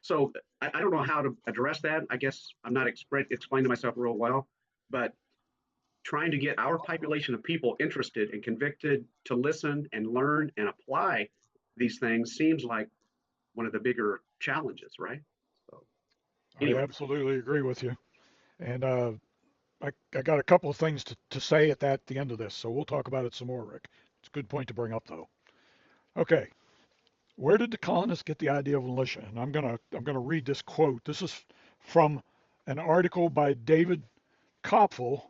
So I don't know how to address that. I guess I'm not explaining to myself real well, but trying to get our population of people interested and convicted to listen and learn and apply these things seems like one of the bigger challenges, right? So anyway. I absolutely agree with you. And I got a couple of things to say at the end of this, so we'll talk about it some more, Rick. It's a good point to bring up, though. Okay, where did the colonists get the idea of militia? And I'm gonna read this quote. This is from an article by David Kopfel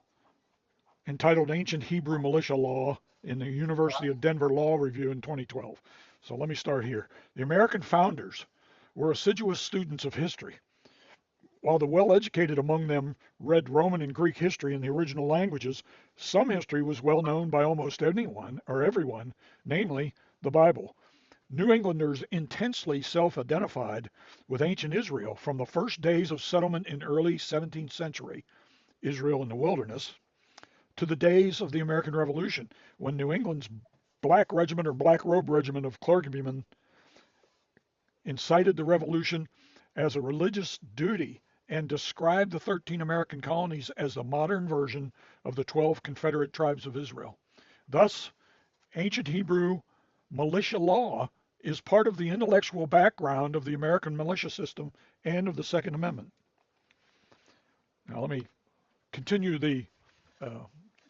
entitled "Ancient Hebrew Militia Law" in the University of Denver Law Review in 2012. So let me start here. The American founders were assiduous students of history. While the well-educated among them read Roman and Greek history in the original languages, some history was well known by almost anyone or everyone, namely the Bible. New Englanders intensely self-identified with ancient Israel from the first days of settlement in early 17th century, Israel in the wilderness, to the days of the American Revolution, when New England's Black Regiment or Black Robe Regiment of clergymen incited the revolution as a religious duty and described the 13 American colonies as a modern version of the 12 Confederate tribes of Israel. Thus, ancient Hebrew militia law is part of the intellectual background of the American militia system and of the Second Amendment. Now, let me continue the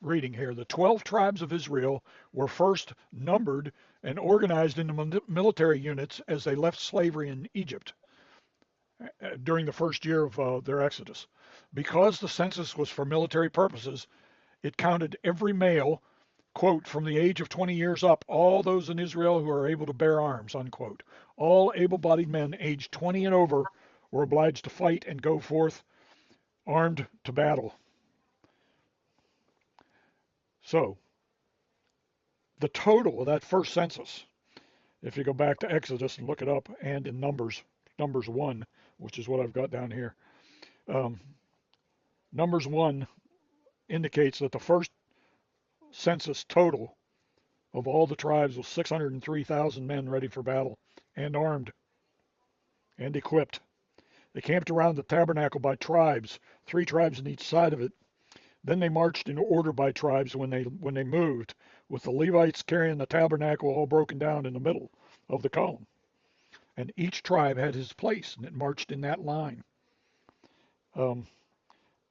reading here. The 12 tribes of Israel were first numbered and organized into military units as they left slavery in Egypt during the first year of their exodus. Because the census was for military purposes, it counted every male, quote, from the age of 20 years up, all those in Israel who are able to bear arms, unquote. All able-bodied men aged 20 and over were obliged to fight and go forth armed to battle. So, the total of that first census If you go back to Exodus and look it up, and in Numbers 1, which is what I've got down here. Um, Numbers 1 indicates that the first census total of all the tribes was 603,000 men ready for battle and armed and equipped. They camped around the tabernacle by tribes, 3 tribes on each side of it. Then they marched in order by tribes when they moved, with the Levites carrying the tabernacle all broken down in the middle of the column. And each tribe had his place, and it marched in that line. Um,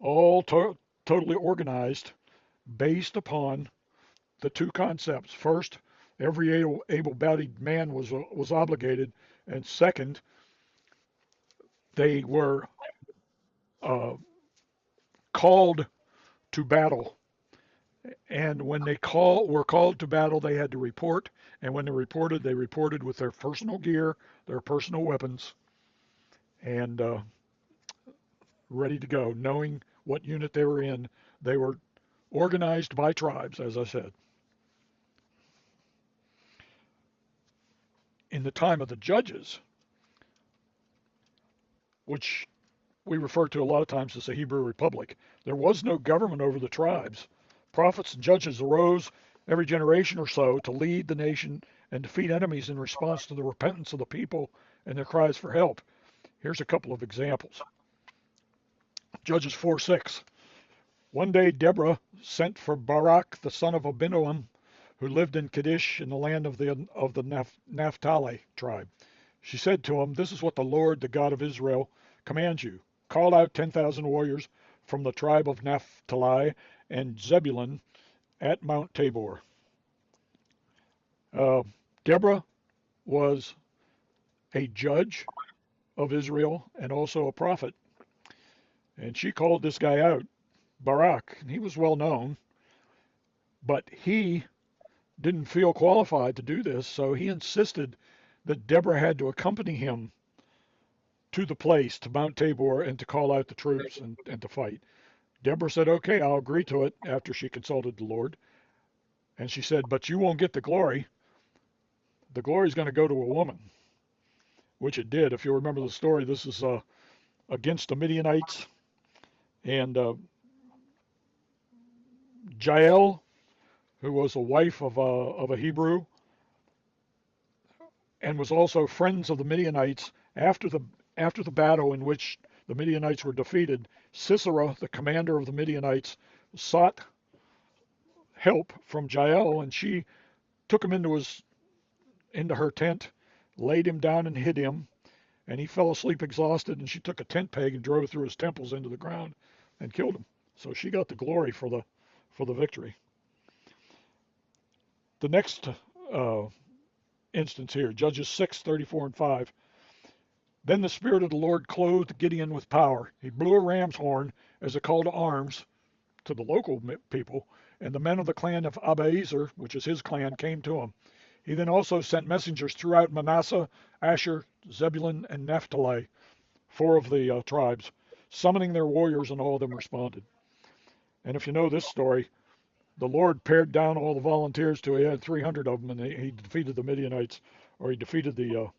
all totally organized based upon the 2 concepts. First, every able-bodied man was obligated, and second, they were uh, called to battle. And when they were called to battle, they had to report. And when they reported with their personal gear, their personal weapons, and ready to go, knowing what unit they were in. They were organized by tribes, as I said. In the time of the judges, which we refer to a lot of times as the Hebrew Republic, there was no government over the tribes. Prophets and judges arose every generation or so to lead the nation and defeat enemies in response to the repentance of the people and their cries for help. Here's a couple of examples. Judges 4:6. One day Deborah sent for Barak the son of Abinoam, who lived in Kadesh in the land of the Naphtali tribe. She said to him, "This is what the Lord, the God of Israel, commands you. Call out 10,000 warriors from the tribe of Naphtali and Zebulun at Mount Tabor." Uh, Deborah was a judge of Israel and also a prophet. And she called this guy out, Barak. And he was well known, but he didn't feel qualified to do this, so he insisted that Deborah had to accompany him to the place, to Mount Tabor, and to call out the troops and to fight. Deborah said, "Okay, I'll agree to it," after she consulted the Lord. And she said, "But you won't get the glory. The glory is going to go to a woman," which it did. If you remember the story, this is against the Midianites. And Jael, who was a wife of a Hebrew, and was also friends of the Midianites. After the battle in which the Midianites were defeated, Sisera, the commander of the Midianites, sought help from Jael, and she took him into her tent, laid him down and hid him, and he fell asleep exhausted, and she took a tent peg and drove it through his temples into the ground and killed him. So she got the glory for the victory. The next instance here, Judges 6:34 and 5. Then the Spirit of the Lord clothed Gideon with power. He blew a ram's horn as a call to arms to the local people, and the men of the clan of Abiezer, which is his clan, came to him. He then also sent messengers throughout Manasseh, Asher, Zebulun, and Naphtali, 4 of the tribes, summoning their warriors, and all of them responded. And if you know this story, the Lord pared down all the volunteers till he had 300 of them, and he defeated the Midianites, or he defeated the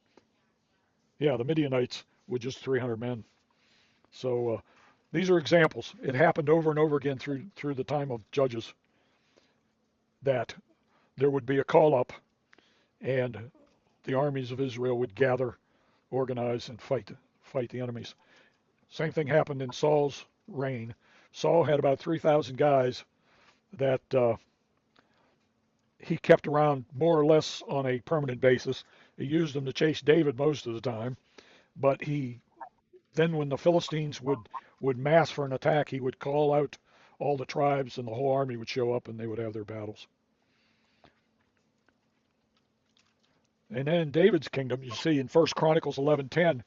Midianites with just 300 men. So these are examples. It happened over and over again through the time of Judges that there would be a call up, and the armies of Israel would gather, organize, and fight the enemies. Same thing happened in Saul's reign. Saul had about 3,000 guys that he kept around more or less on a permanent basis. He used them to chase David most of the time, but then when the Philistines would mass for an attack, he would call out all the tribes, and the whole army would show up, and they would have their battles. And then in David's kingdom, you see in 1 Chronicles 11:10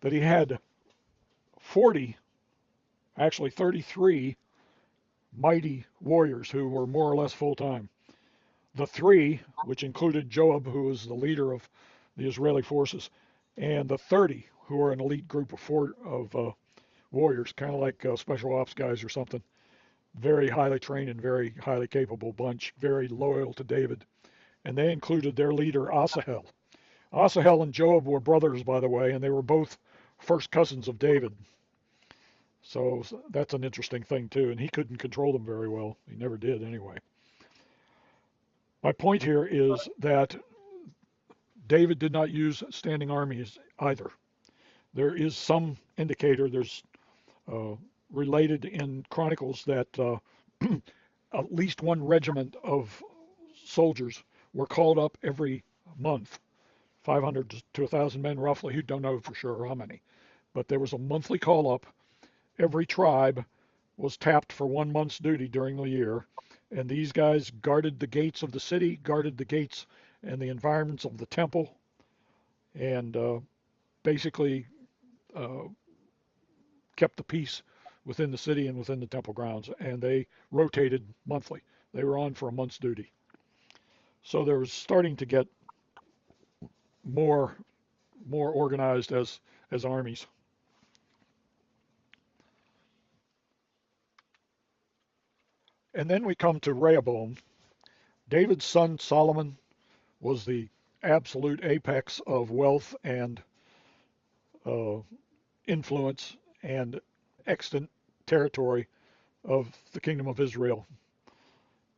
that he had 33 mighty warriors who were more or less full-time. The 3, which included Joab, who was the leader of the Israeli forces, and the 30, who were an elite group of warriors, kind of like special ops guys or something. Very highly trained and very highly capable bunch, very loyal to David. And they included their leader, Asahel. Asahel and Joab were brothers, by the way, and they were both first cousins of David. So that's an interesting thing too, and he couldn't control them very well. He never did anyway. My point here is that David did not use standing armies either. There is some indicator, there's uh, related in Chronicles that at least one regiment of soldiers were called up every month, 500 to 1,000 men roughly. You don't know for sure how many, but there was a monthly call up. Every tribe was tapped for 1 month's duty during the year, and these guys guarded the gates of the city, guarded the gates and the environments of the temple, and basically uh, kept the peace within the city and within the temple grounds. And they rotated monthly. They were on for a month's duty. So they were starting to get more organized as armies. And then we come to Rehoboam. David's son Solomon was the absolute apex of wealth and uh, influence and extant territory of the kingdom of Israel.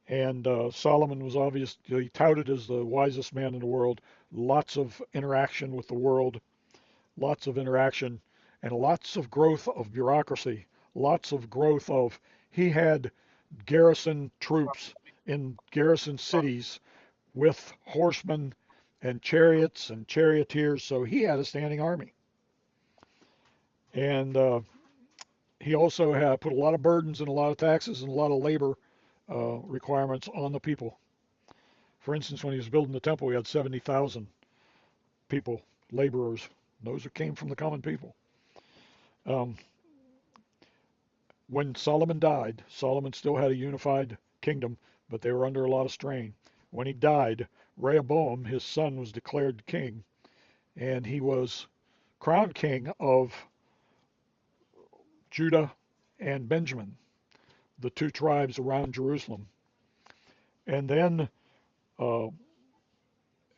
And Solomon was obviously touted as the wisest man in the world. Lots of interaction with the world, lots of interaction, and lots of growth of bureaucracy, lots of growth of, he had garrison troops in garrison cities with horsemen and chariots and charioteers, so he had a standing army. And he also had put a lot of burdens and a lot of taxes and a lot of labor requirements on the people. For instance, when he was building the temple, he had 70,000 people, laborers. Those who came from the common people. Um, when Solomon died, Solomon still had a unified kingdom, but they were under a lot of strain. When he died, Rehoboam, his son, was declared king, and he was crowned king of Judah and Benjamin, the two tribes around Jerusalem. And then uh,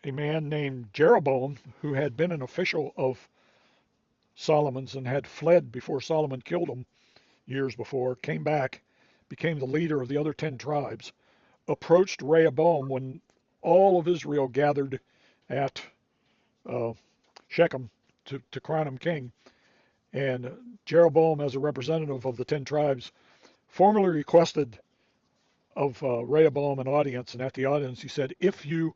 a man named Jeroboam, who had been an official of Solomon's and had fled before Solomon killed him years before, came back, became the leader of the other 10 tribes, approached Rehoboam when all of Israel gathered at uh, Shechem to crown him king. And Jeroboam, as a representative of the 10 tribes, formally requested of Rehoboam an audience. And at the audience, he said, if you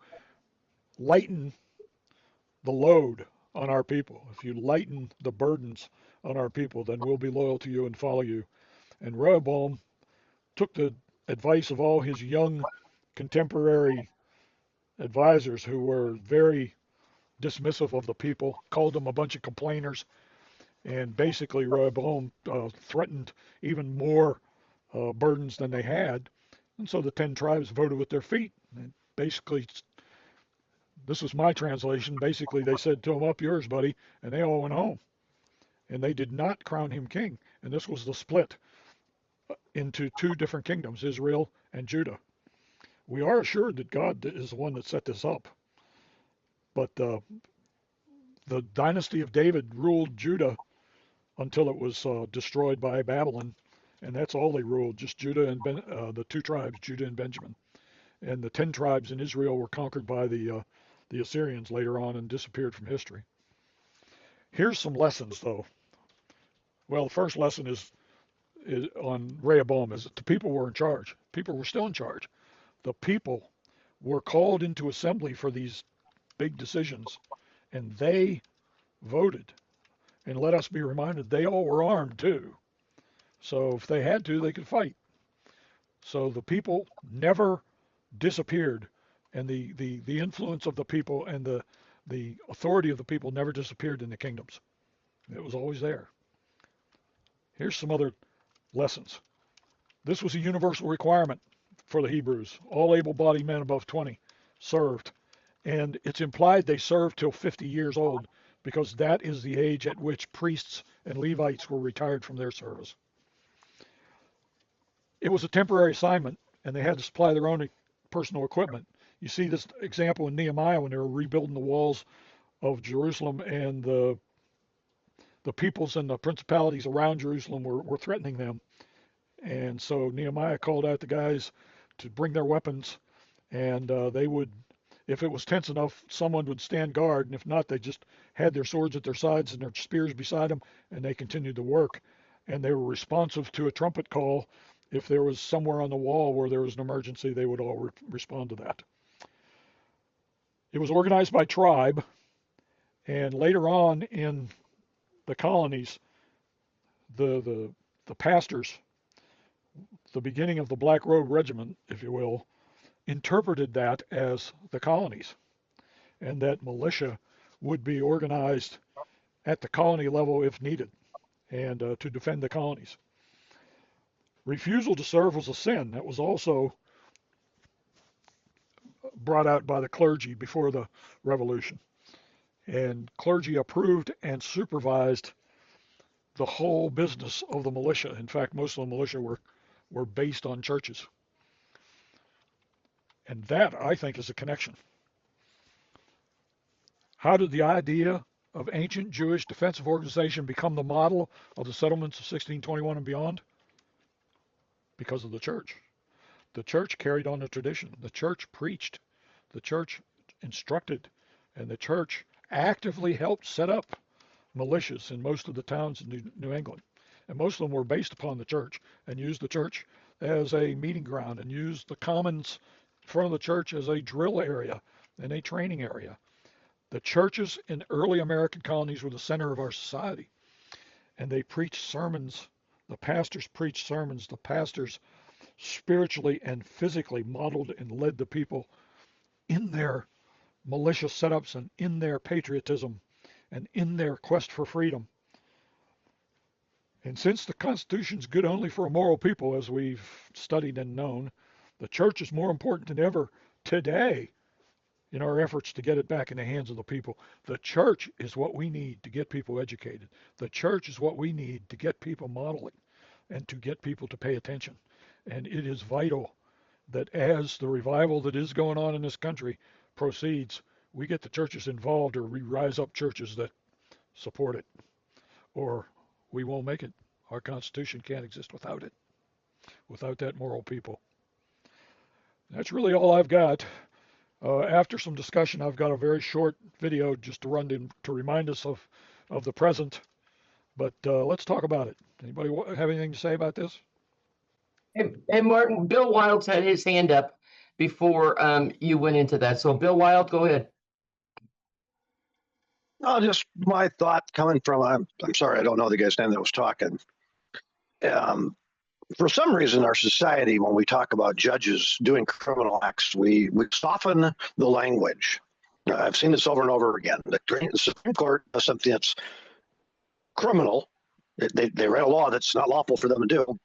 lighten the load on our people, if you lighten the burdens on our people, then we'll be loyal to you and follow you. And Rehoboam took the advice of all his young contemporary advisors who were very dismissive of the people, called them a bunch of complainers, and basically Rehoboam threatened even more burdens than they had. And so the 10 tribes voted with their feet. And basically, this was my translation. Basically, they said to him, up yours, buddy, and they all went home. And they did not crown him king. And this was the split into two different kingdoms, Israel and Judah. We are assured that God is the one that set this up. But the dynasty of David ruled Judah until it was destroyed by Babylon. And that's all they ruled, just Judah and the two tribes, Judah and Benjamin. And the 10 tribes in Israel were conquered by the Assyrians later on and disappeared from history. Here's some lessons, though. Well, the first lesson is on Rehoboam, is that the people were in charge. People were still in charge. The people were called into assembly for these big decisions, and they voted. And let us be reminded, they all were armed too. So if they had to, they could fight. So the people never disappeared, and the influence of the people and the authority of the people never disappeared in the kingdoms. It was always there. Here's some other lessons. This was a universal requirement for the Hebrews. All able-bodied men above 20 served. And it's implied they served till 50 years old because that is the age at which priests and Levites were retired from their service. It was a temporary assignment, and they had to supply their own personal equipment. You see this example in Nehemiah when they were rebuilding the walls of Jerusalem, and the peoples and the principalities around Jerusalem were threatening them. And so Nehemiah called out the guys to bring their weapons, and they would, if it was tense enough, someone would stand guard, and if not, they just had their swords at their sides and their spears beside them, and they continued to work. And they were responsive to a trumpet call. If there was somewhere on the wall where there was an emergency, they would all respond to that. It was organized by tribe, and later on in the colonies, the pastors, the beginning of the Black Robe Regiment, if you will, interpreted that as the colonies, and that militia would be organized at the colony level if needed, and to defend the colonies. Refusal to serve was a sin. That was also brought out by the clergy before the revolution. And clergy approved and supervised the whole business of the militia. In fact, most of the militia were based on churches. And that, I think, is a connection. How did the idea of ancient Jewish defensive organization become the model of the settlements of 1621 and beyond? Because of the church. The church carried on the tradition. The church preached. The church instructed. And the church actively helped set up militias in most of the towns in New England. And most of them were based upon the church and used the church as a meeting ground and used the commons in front of the church as a drill area and a training area. The churches in early American colonies were the center of our society. And they preached sermons. The pastors preached sermons. The pastors spiritually and physically modeled and led the people in their militia setups and in their patriotism and in their quest for freedom. And since the Constitution's good only for a moral people, as we've studied and known, the church is more important than ever today in our efforts to get it back in the hands of the people. The church is what we need to get people educated. The church is what we need to get people modeling and to get people to pay attention. And it is vital that as the revival that is going on in this country proceeds, we get the churches involved, or we rise up churches that support it, or we won't make it. Our Constitution can't exist without it, without that moral people. That's really all I've got. After some discussion, I've got a very short video just to run to remind us of the present. But let's talk about it. Anybody have anything to say about this? And Martin, Bill Wilds had his hand up before you went into that. So Bill Wild, go ahead. No, just my thought coming from, I'm sorry, I don't know the guy's name that was talking. For some reason, our society, when we talk about judges doing criminal acts, we soften the language. I've seen this over and over again. The Supreme Court does something that's criminal. They write a law that's not lawful for them to do.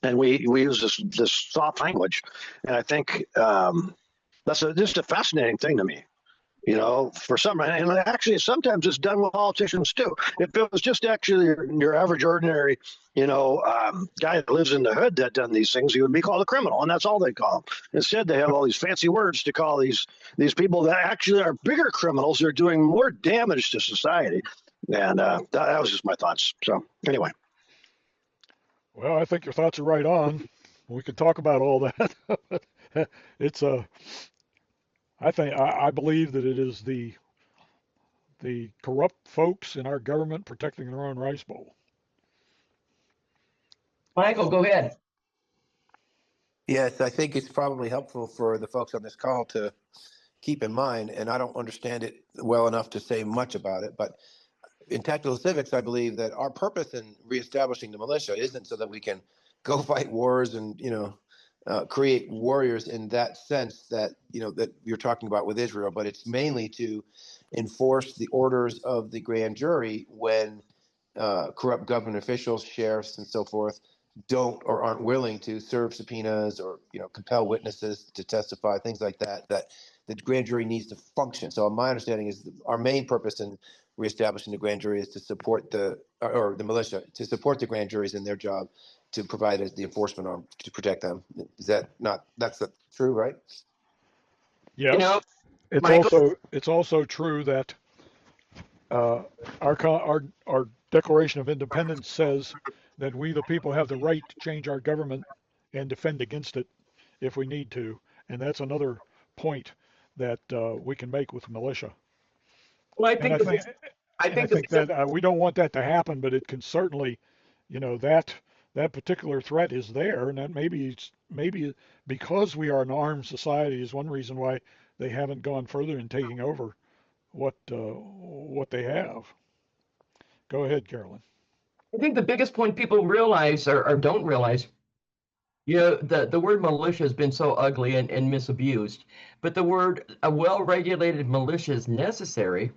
And we use this soft language. And I think that's just a fascinating thing to me. You know, for some, and actually sometimes it's done with politicians too. If it was just actually your average, ordinary, guy that lives in the hood that done these things, he would be called a criminal, and that's all they call him. Instead, they have all these fancy words to call these people that actually are bigger criminals. They're doing more damage to society, and that was just my thoughts. So anyway. Well, I think your thoughts are right on. We could talk about all that. It's I believe that it is the corrupt folks in our government protecting their own rice bowl. Michael, go ahead. Yes, I think it's probably helpful for the folks on this call to keep in mind, and I don't understand it well enough to say much about it, but in tactical civics, I believe that our purpose in reestablishing the militia isn't so that we can go fight wars and, create warriors in that sense that, that you're talking about with Israel, but it's mainly to enforce the orders of the grand jury when corrupt government officials, sheriffs, and so forth don't or aren't willing to serve subpoenas or, compel witnesses to testify, things like that, that the grand jury needs to function. So my understanding is our main purpose in reestablishing the grand jury is to support the militia, to support the grand juries in their job to provide the enforcement arm to protect them. Is that not, that's true, right? Yes. Michael? It's also true that Uh, our Declaration of Independence says that we, the people, have the right to change our government and defend against it if we need to. And that's another point that we can make with militia. Well, I And think I think, I and I think the think that we don't want that to happen, but it can certainly, that particular threat is there, and that maybe because we are an armed society is one reason why they haven't gone further in taking over what they have. Go ahead, Carolyn. I think the biggest point people realize or don't realize, the word militia has been so ugly and misused, but the word a well-regulated militia is necessary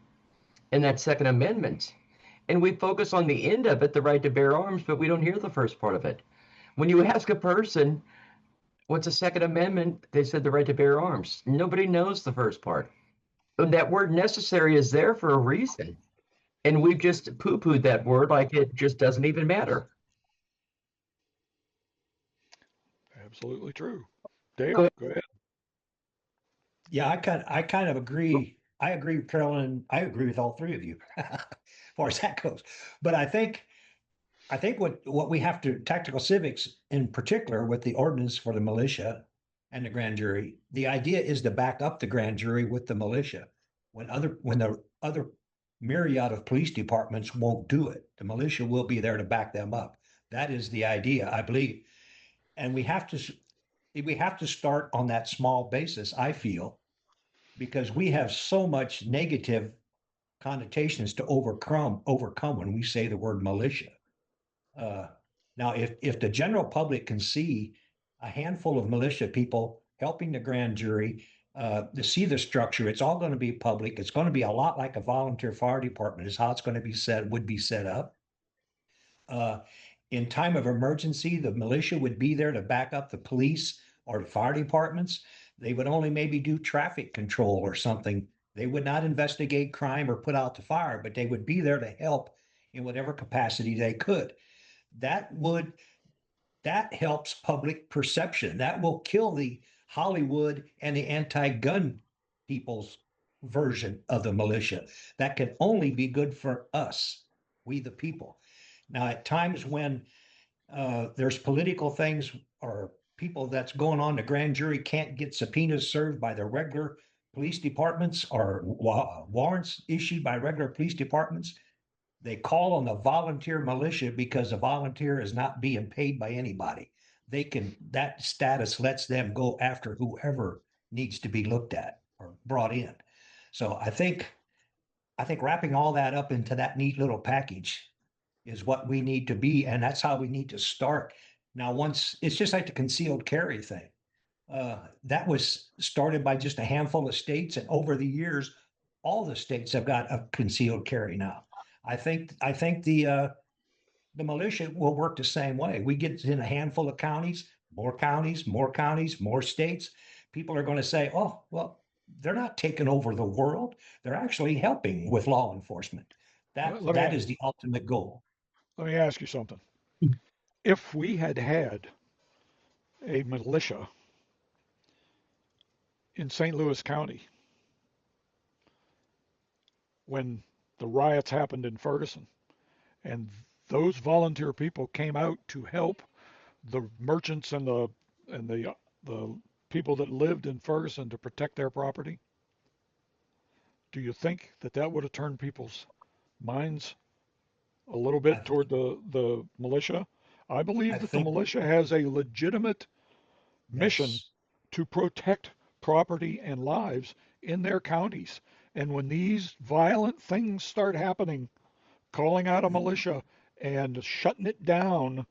in that Second Amendment. And we focus on the end of it, the right to bear arms, but we don't hear the first part of it. When you ask a person, what's the Second Amendment? They said the right to bear arms. Nobody knows the first part. And that word necessary is there for a reason. And we've just poo-pooed that word like it just doesn't even matter. Absolutely true. Dale, Go ahead. go ahead. Yeah, I kind of agree. I agree with Carolyn. I agree with all three of you as far as that goes. But I think what we have to tactical civics in particular with the ordinance for the militia and the grand jury, the idea is to back up the grand jury with the militia. When the other myriad of police departments won't do it, the militia will be there to back them up. That is the idea, I believe. And we have to start on that small basis, I feel, because we have so much negative connotations to overcome when we say the word militia. Uh, Now, if the general public can see a handful of militia people helping the grand jury to see the structure, it's all going to be public. It's going to be a lot like a volunteer fire department is how it's going to be would be set up. In time of emergency, the militia would be there to back up the police or the fire departments. They would only maybe do traffic control or something. They would not investigate crime or put out the fire, but they would be there to help in whatever capacity they could. That helps public perception. That will kill the Hollywood and the anti-gun people's version of the militia. That can only be good for us, we the people. Now, at times when there's political things or people that's going on, the grand jury can't get subpoenas served by the regular police departments or warrants issued by regular police departments. They call on the volunteer militia because the volunteer is not being paid by anybody. That status lets them go after whoever needs to be looked at or brought in. So I think wrapping all that up into that neat little package is what we need to be, and that's how we need to start. Now, once it's just like the concealed carry thing. That was started by just a handful of states, and over the years, all the states have got a concealed carry now. I think the militia will work the same way. We get in a handful of counties, more counties, more counties, more states. People are going to say, "Oh, well, they're not taking over the world. They're actually helping with law enforcement." That is the ultimate goal. Let me ask you something. If we had had a militia in St. Louis County when the riots happened in Ferguson, and those volunteer people came out to help the merchants and the people that lived in Ferguson to protect their property, do you think that would have turned people's minds a little bit toward the militia? I believe that the militia has a legitimate mission Yes. to protect property and lives in their counties. And when these violent things start happening, calling out a militia and shutting it down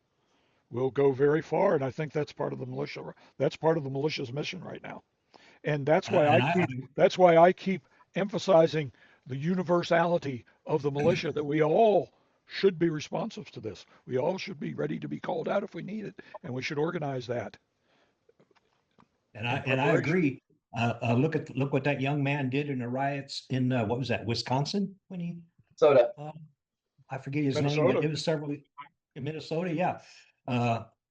will go very far. And I think that's part of the militia. That's part of the militia's mission right now. And that's why I keep emphasizing the universality of the militia, that we all should be responsive to this. We all should be ready to be called out if we need it, and we should organize that. And I agree. Look what that young man did in the riots in what was that, Wisconsin? When he Soda. I forget his name, Minnesota. but it was several in Minnesota. Yeah.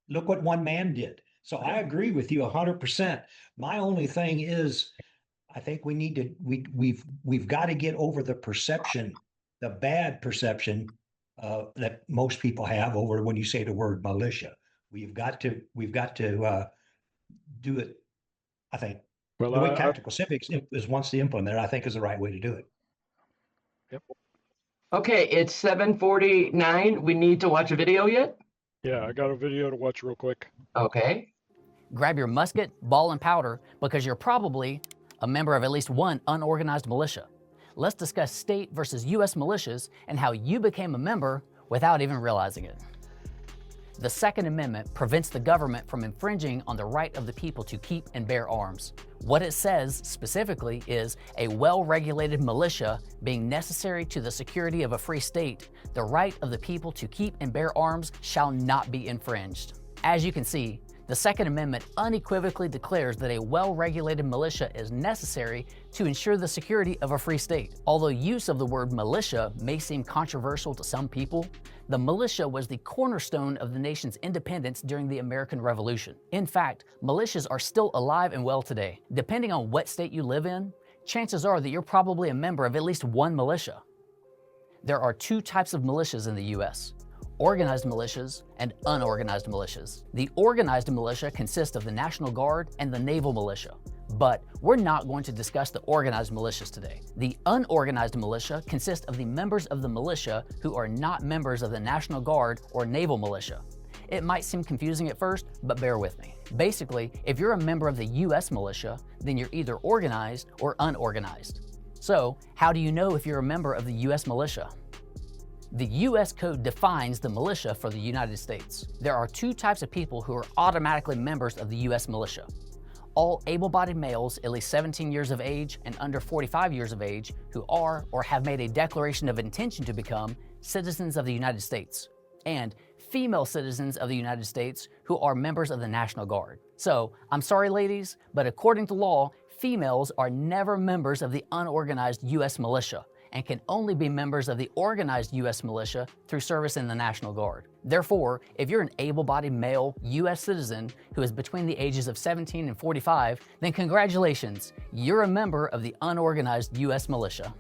Look what one man did. So I agree with you 100%. My only thing is, I think we need to we've got to get over the perception the bad perception that most people have over when you say the word militia. We've got to do it. I think Well, the way Tactical Civics is wants to implement it, I think is the right way to do it. Yep. Okay, it's 7:49. We need to watch a video yet? Yeah, I got a video to watch real quick. Okay. Grab your musket, ball, and powder because you're probably a member of at least one unorganized militia. Let's discuss state versus U.S. militias and how you became a member without even realizing it. The Second Amendment prevents the government from infringing on the right of the people to keep and bear arms. What it says specifically is a well-regulated militia being necessary to the security of a free state, the right of the people to keep and bear arms shall not be infringed. As you can see, the Second Amendment unequivocally declares that a well-regulated militia is necessary to ensure the security of a free state. Although use of the word militia may seem controversial to some people, the militia was the cornerstone of the nation's independence during the American Revolution. In fact, militias are still alive and well today. Depending on what state you live in, chances are that you're probably a member of at least one militia. There are two types of militias in the U.S. organized militias and unorganized militias. The organized militia consists of the National Guard and the Naval Militia. But we're not going to discuss the organized militias today. The unorganized militia consists of the members of the militia who are not members of the National Guard or Naval Militia. It might seem confusing at first, but bear with me. Basically, if you're a member of the U.S. militia, then you're either organized or unorganized. So, how do you know if you're a member of the U.S. militia? The U.S. Code defines the militia for the United States. There are two types of people who are automatically members of the U.S. militia. All able-bodied males at least 17 years of age and under 45 years of age who are or have made a declaration of intention to become citizens of the United States, and female citizens of the United States who are members of the National Guard. So, I'm sorry ladies, but according to law, females are never members of the unorganized U.S. militia and can only be members of the organized U.S. militia through service in the National Guard. Therefore, if you're an able-bodied male U.S. citizen who is between the ages of 17 and 45, then congratulations, you're a member of the unorganized U.S. militia.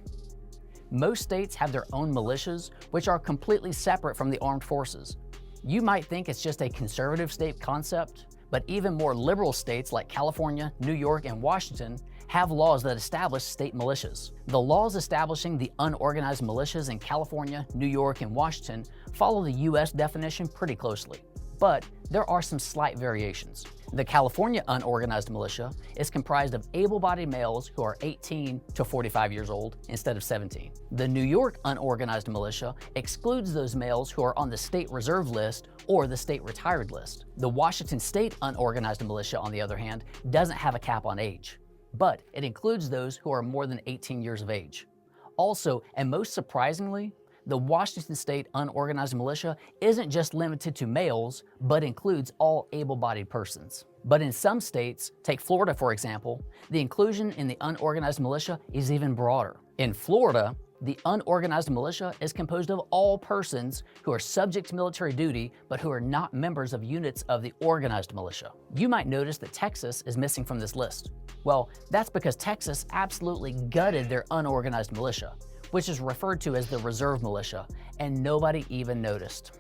Most states have their own militias, which are completely separate from the armed forces. You might think it's just a conservative state concept, but even more liberal states like California, New York, and Washington have laws that establish state militias. The laws establishing the unorganized militias in California, New York, and Washington follow the U.S. definition pretty closely, but there are some slight variations. The California unorganized militia is comprised of able-bodied males who are 18 to 45 years old instead of 17. The New York unorganized militia excludes those males who are on the state reserve list or the state retired list. The Washington state unorganized militia, on the other hand, doesn't have a cap on age, but it includes those who are more than 18 years of age. Also, and most surprisingly, the Washington State unorganized militia isn't just limited to males, but includes all able-bodied persons. But in some states, take Florida for example, the inclusion in the unorganized militia is even broader. In Florida, the unorganized militia is composed of all persons who are subject to military duty, but who are not members of units of the organized militia. You might notice that Texas is missing from this list. Well, that's because Texas absolutely gutted their unorganized militia, which is referred to as the reserve militia, and nobody even noticed.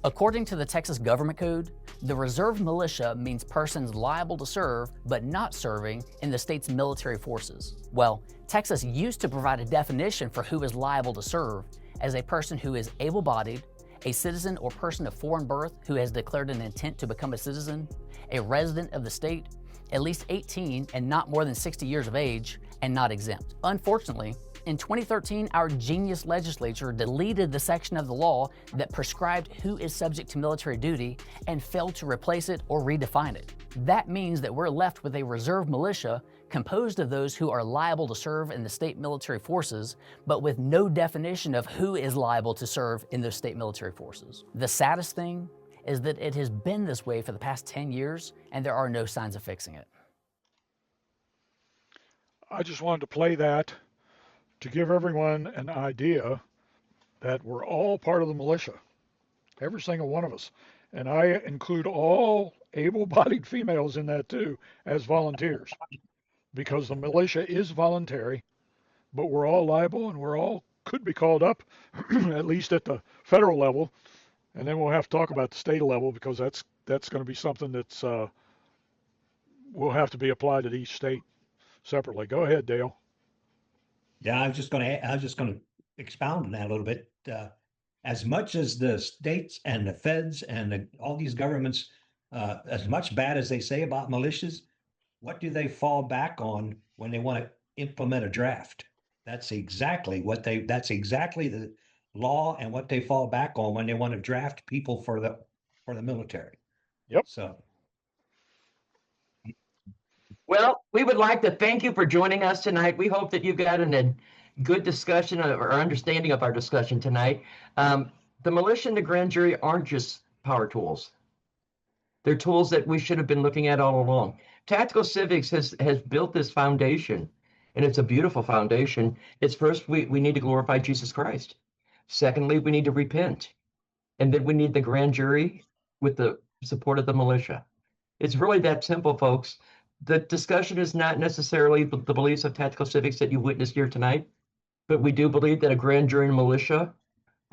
According to the Texas Government Code, the reserve militia means persons liable to serve but not serving in the state's military forces. Well, Texas used to provide a definition for who is liable to serve as a person who is able-bodied, a citizen or person of foreign birth who has declared an intent to become a citizen, a resident of the state, at least 18 and not more than 60 years of age, and not exempt. Unfortunately, in 2013, our genius legislature deleted the section of the law that prescribed who is subject to military duty and failed to replace it or redefine it. That means that we're left with a reserve militia composed of those who are liable to serve in the state military forces, but with no definition of who is liable to serve in those state military forces. The saddest thing is that it has been this way for the past 10 years, and there are no signs of fixing it. I just wanted to play that to give everyone an idea that we're all part of the militia, every single one of us. And I include all able-bodied females in that too as volunteers, because the militia is voluntary, but we're all liable and we're all could be called up, at least at the federal level, and then we'll have to talk about the state level because that's going to be something that's will have to be applied to each state separately. Go ahead, Dale. Yeah, I was just going to expound on that a little bit. As much as the states and the feds and all these governments, as much bad as they say about militias, what do they fall back on when they want to implement a draft? That's exactly the law and what they fall back on when they want to draft people for the military. Yep. So. Well, we would like to thank you for joining us tonight. We hope that you've gotten a good discussion or understanding of our discussion tonight. The militia and the grand jury aren't just power tools. They're tools that we should have been looking at all along. Tactical civics has built this foundation, and it's a beautiful foundation. It's first, we need to glorify Jesus Christ. Secondly, we need to repent. And then we need the grand jury with the support of the militia. It's really that simple, folks. The discussion is not necessarily the beliefs of tactical civics that you witnessed here tonight, but we do believe that a grand jury and militia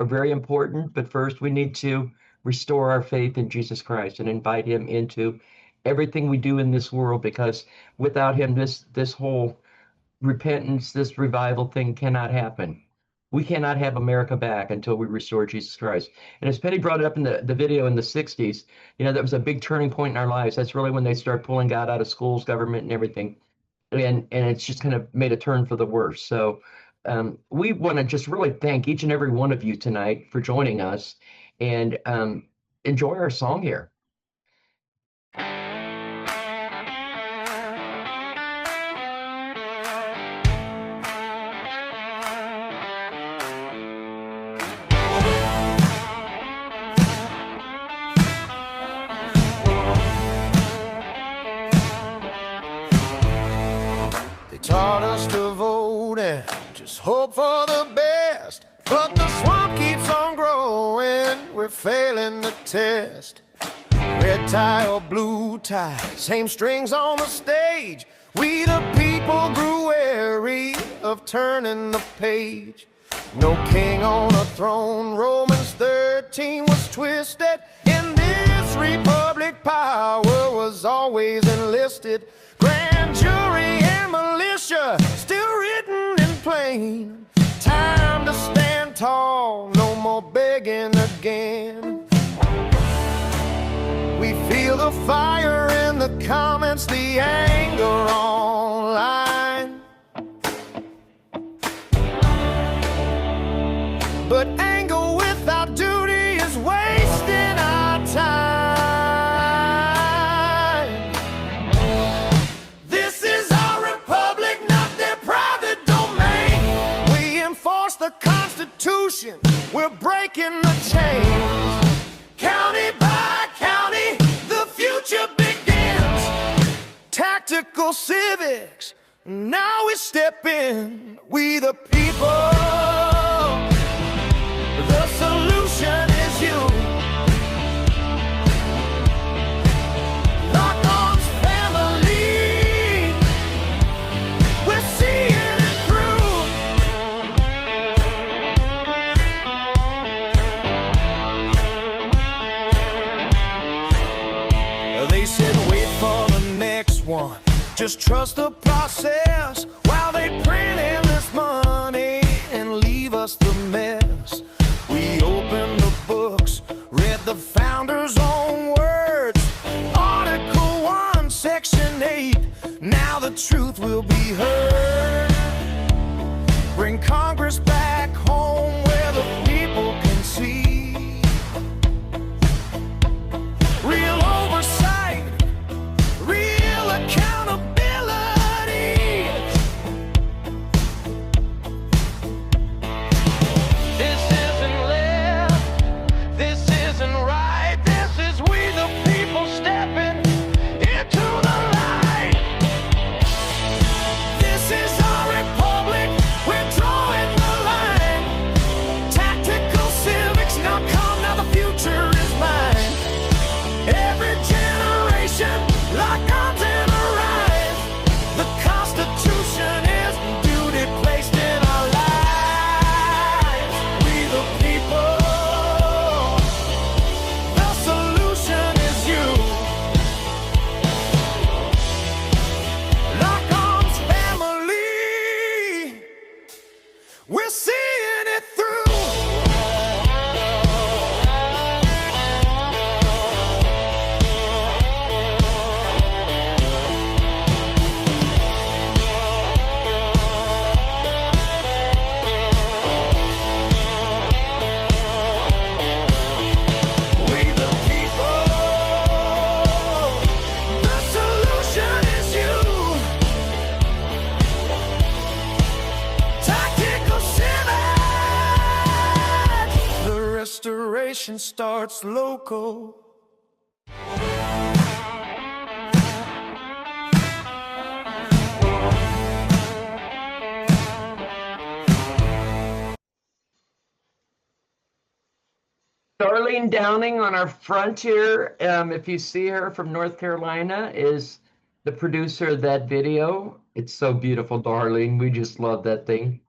are very important. But first, we need to restore our faith in Jesus Christ and invite him into everything we do in this world, because without him, this whole repentance, this revival thing cannot happen. We cannot have America back until we restore Jesus Christ. And as Penny brought it up in the video in the 60s, that was a big turning point in our lives. That's really when they start pulling God out of schools, government, and everything. And it's just kind of made a turn for the worse. So we want to just really thank each and every one of you tonight for joining us, and enjoy our song here. Taught us to vote and just hope for the best, but the swamp keeps on growing, we're failing the test. Red tie or blue tie, same strings on the stage. We the people grew weary of turning the page. No king on a throne, Romans 13 was twisted. In this republic power was always enlisted. Grand jury and militia still written in plain. Time to stand tall, no more begging again. We feel the fire in the comments, the anger online. But anger without duty is wasting our time. This is our republic, not their private domain. We enforce the Constitution, we're breaking the chains. County by county, the future begins. Tactical civics, now we step in. We the people, the solution is you. Lock arms, family, we're seeing it through. They said wait for the next one, just trust the process, while they print endless money and leave us the mess. We opened the books, read the founders' own words. Article 1, Section 8, now the truth will be heard. Bring Congress back home where the people can see. Real oversight, real accountability. This isn't left, this isn't right. restoration starts local. Darlene Downing on our front here, if you see her from North Carolina, is the producer of that video. It's so beautiful, Darlene. We just love that thing.